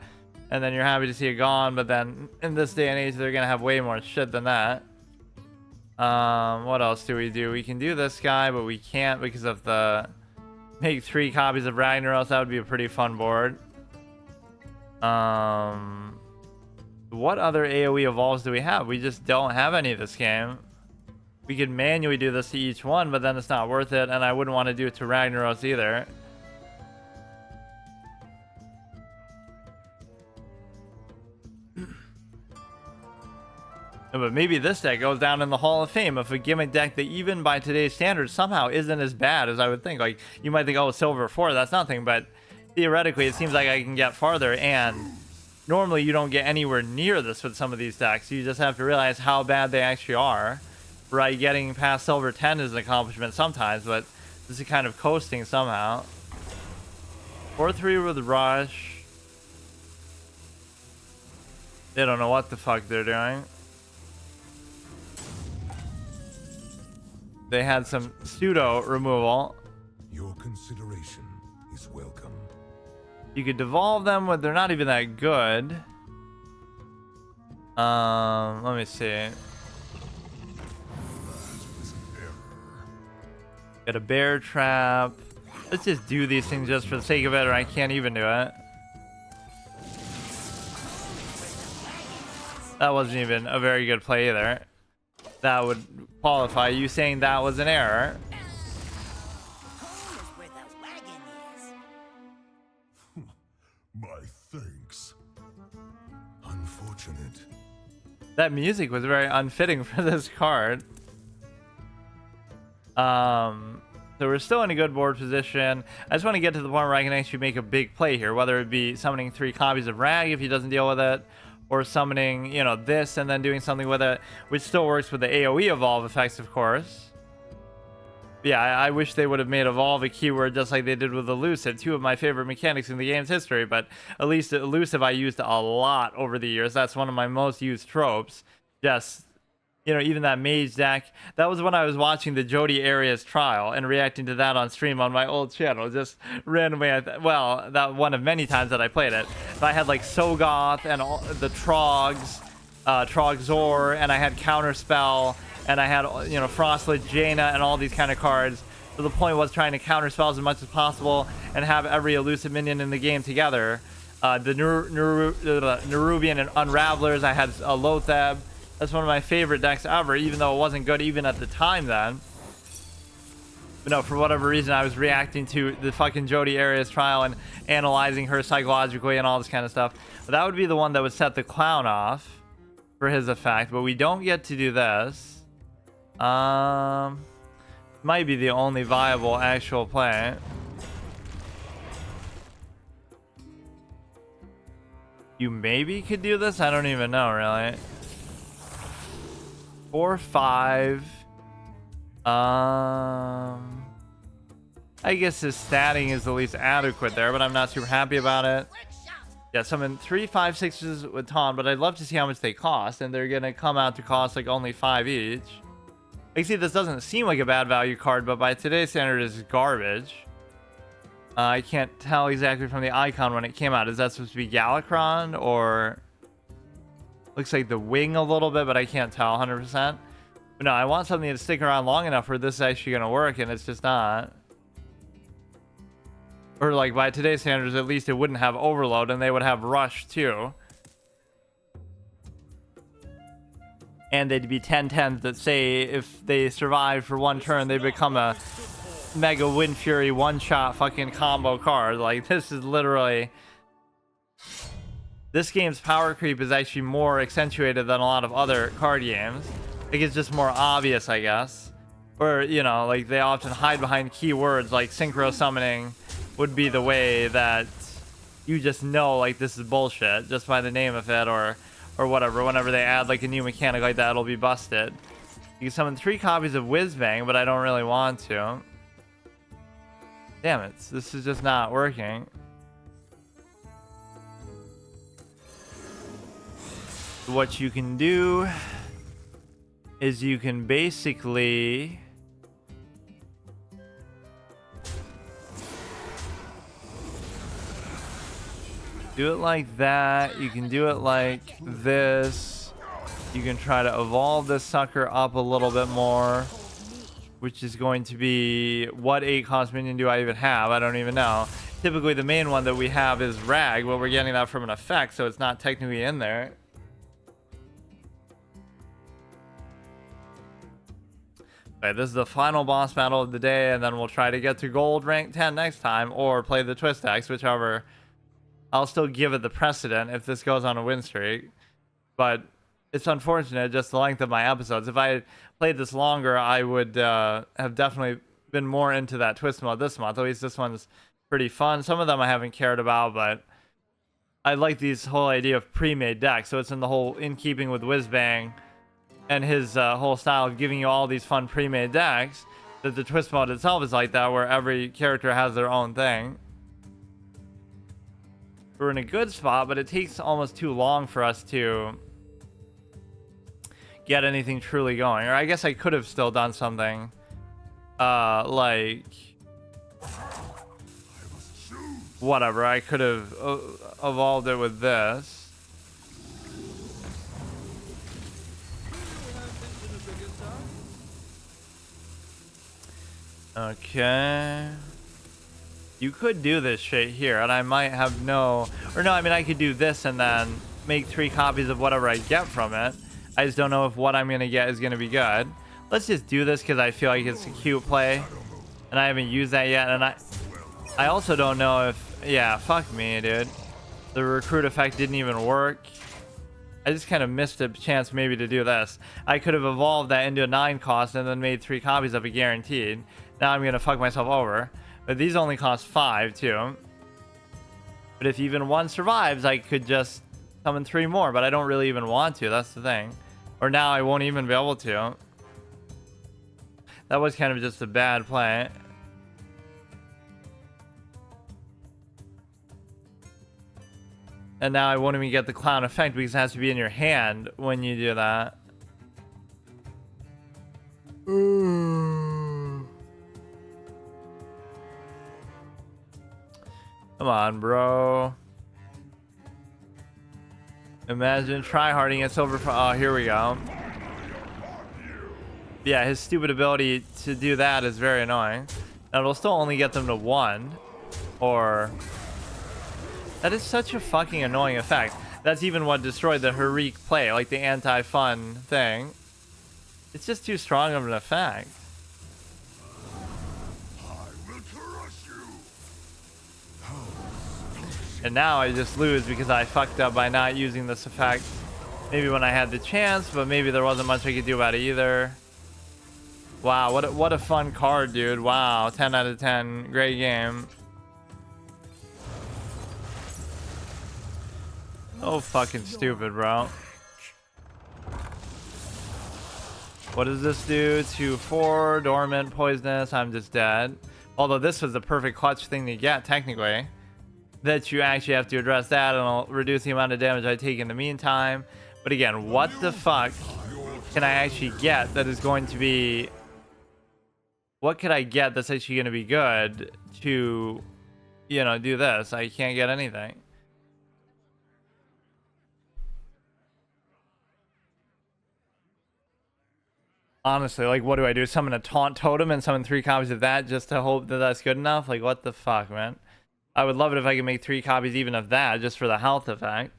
And then you're happy to see it gone, but then in this day and age, they're gonna have way more shit than that. What else do? We can do this guy, but we can't because of the make 3 copies of Ragnaros. That would be a pretty fun board. What other AoE evolves do we have? We just don't have any this game. We could manually do this to each one, but then it's not worth it, and I wouldn't want to do it to Ragnaros either. But maybe this deck goes down in the Hall of Fame of a gimmick deck that even by today's standards somehow isn't as bad as I would think. Like, you might think, oh, silver 4, that's nothing, but theoretically it seems like I can get farther, and normally you don't get anywhere near this with some of these decks. You just have to realize how bad they actually are. Right, getting past silver 10 is an accomplishment sometimes, but this is kind of coasting somehow. 4-3 with Rush. They don't know what the fuck they're doing. They had some pseudo removal. Your consideration is welcome. You could devolve them, but they're not even that good. Let me see. Got a bear trap. Let's just do these things just for the sake of it, or I can't even do it. That wasn't even a very good play either. That would qualify you saying that was an error. My thanks. Unfortunate. That music was very unfitting for this card. So we're still in a good board position. I just want to get to the point where I can actually make a big play here, whether it be summoning 3 copies of Rag if he doesn't deal with it, or summoning, you know, this and then doing something with it, which still works with the AoE evolve effects, of course. Yeah, I wish they would have made evolve a keyword just like they did with elusive, 2 of my favorite mechanics in the game's history, but at least elusive I used a lot over the years. That's one of my most used tropes. Just, you know, even that mage deck. That was when I was watching the Jody Arias trial and reacting to that on stream on my old channel. Just randomly, well, that one of many times that I played it. But I had like Sogoth and all the Trogs, Trogzor, and I had Counterspell, and I had, you know, Frostlet, Jaina, and all these kind of cards. So the point was trying to counterspell as much as possible and have every elusive minion in the game together. The Nerubian and Unravelers. I had a Lothab. That's one of my favorite decks ever, even though it wasn't good even at the time then. But no, for whatever reason, I was reacting to the fucking Jodi Arias trial and analyzing her psychologically and all this kind of stuff. But that would be the one that would set the clown off for his effect. But we don't get to do this. Might be the only viable actual play. You maybe could do this? I don't even know, really. 4, 5. I guess his statting is the least adequate there, but I'm not super happy about it. Yeah, summon 3, 5, 6s with taunt, but I'd love to see how much they cost, and they're gonna come out to cost like only 5 each. Like, see, this doesn't seem like a bad value card, but by today's standard is garbage. I can't tell exactly from the icon when it came out. Is that supposed to be Galakron, or looks like the wing a little bit, but I can't tell 100%. But no, I want something to stick around long enough where this is actually gonna work, and it's just not. Or like by today's standards, at least it wouldn't have overload, and they would have rush too. And they'd be 10/10s that say if they survive for one turn, they become a Mega Wind Fury one-shot fucking combo card. Like, this is literally... This game's power creep is actually more accentuated than a lot of other card games. Like, it's just more obvious, I guess. Or, you know, like, they often hide behind keywords, like synchro summoning would be the way that you just know, like, this is bullshit just by the name of it, or whatever. Whenever they add like a new mechanic like that, it'll be busted. You can summon 3 copies of Whizbang, but I don't really want to. Damn it, this is just not working. What you can do is you can basically do it like that. You can do it like this. You can try to evolve this sucker up a little bit more, which is going to be, what 8-cost minion do I even have? I don't even know. Typically the main one that we have is Rag, but we're getting that from an effect, so it's not technically in there. Okay, this is the final boss battle of the day, and then we'll try to get to gold rank 10 next time, or play the Twist X, whichever. I'll still give it the precedent if this goes on a win streak. But it's unfortunate, just the length of my episodes. If I had played this longer, I would have definitely been more into that Twist mode this month. At least this one's pretty fun. Some of them I haven't cared about, but I like this whole idea of pre-made decks. So it's in the whole, in keeping with Whizbang and his whole style of giving you all these fun pre-made decks, that the Twist mode itself is like that, where every character has their own thing. We're in a good spot, but it takes almost too long for us to get anything truly going. Or I guess I could have still done something like whatever. I could have evolved it with this. Okay. You could do this shit here, and I might have no... Or no, I mean, I could do this and then make 3 copies of whatever I get from it. I just don't know if what I'm going to get is going to be good. Let's just do this because I feel like it's a cute play. And I haven't used that yet. And I also don't know if... Yeah, fuck me, dude. The recruit effect didn't even work. I just kind of missed a chance maybe to do this. I could have evolved that into a 9-cost and then made 3 copies of it guaranteed. Now I'm going to fuck myself over. But these only cost 5 too. But if even one survives, I could just summon 3 more. But I don't really even want to. That's the thing. Or now I won't even be able to. That was kind of just a bad play. And now I won't even get the clown effect because it has to be in your hand when you do that. Come on, bro. Imagine tryharding it over for... Oh, here we go. Yeah, his stupid ability to do that is very annoying. Now, it'll still only get them to 1. Or... That is such a fucking annoying effect. That's even what destroyed the heroic play, like the anti-fun thing. It's just too strong of an effect. I will crush you. And now I just lose because I fucked up by not using this effect. Maybe when I had the chance, but maybe there wasn't much I could do about it either. Wow, what a fun card, dude. Wow, 10 out of 10. Great game. Oh, fucking stupid, bro. What does this do? 2/4, dormant, poisonous. I'm just dead. Although this was the perfect clutch thing to get, technically. That you actually have to address that, and it'll reduce the amount of damage I take in the meantime. But again, what the fuck can I actually get that is going to be... What could I get that's actually going to be good to, you know, do this? I can't get anything. Honestly, like, what do I do? Summon a taunt totem and summon 3 copies of that just to hope that that's good enough? Like, what the fuck, man? I would love it if I could make 3 copies even of that just for the health effect.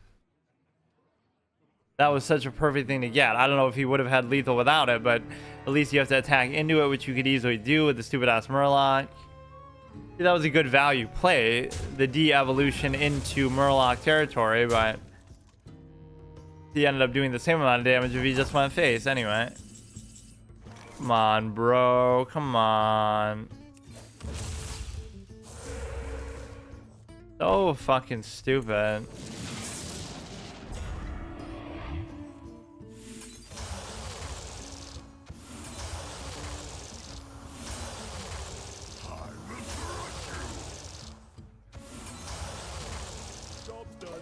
That was such a perfect thing to get. I don't know if he would have had lethal without it, but at least you have to attack into it, which you could easily do with the stupid-ass Murloc. See, that was a good value play, the de-evolution into Murloc territory, but he ended up doing the same amount of damage if he just went face anyway. Come on, bro. Come on. So fucking stupid.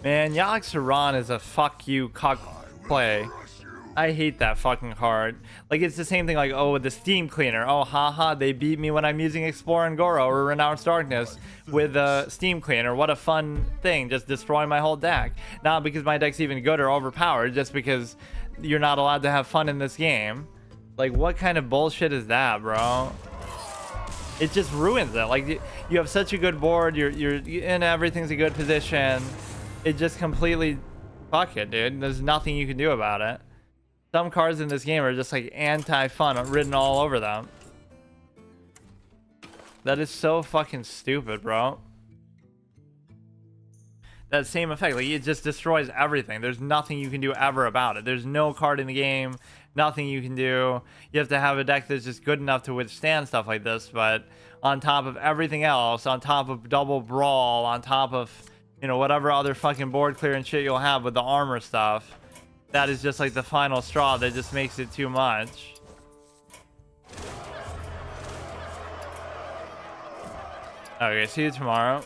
Man, Yaxaran is a fuck you cuck play. I hate that fucking card. Like, it's the same thing like, oh, the Steam Cleaner. Oh, haha, they beat me when I'm using Explore and Goro or Renounced Darkness with Steam Cleaner. What a fun thing, just destroying my whole deck. Not because my deck's even good or overpowered, just because you're not allowed to have fun in this game. Like, what kind of bullshit is that, bro? It just ruins it. Like, you have such a good board, you're in everything's a good position. It just completely... Fuck it, dude. There's nothing you can do about it. Some cards in this game are just like anti-fun written all over them. That is so fucking stupid, bro. That same effect, like, it just destroys everything. There's nothing you can do ever about it. There's no card in the game, nothing you can do. You have to have a deck that's just good enough to withstand stuff like this, but on top of everything else, on top of double brawl, on top of, you know, whatever other fucking board clearance shit you'll have with the armor stuff, that is just like the final straw that just makes it too much. Okay, see you tomorrow.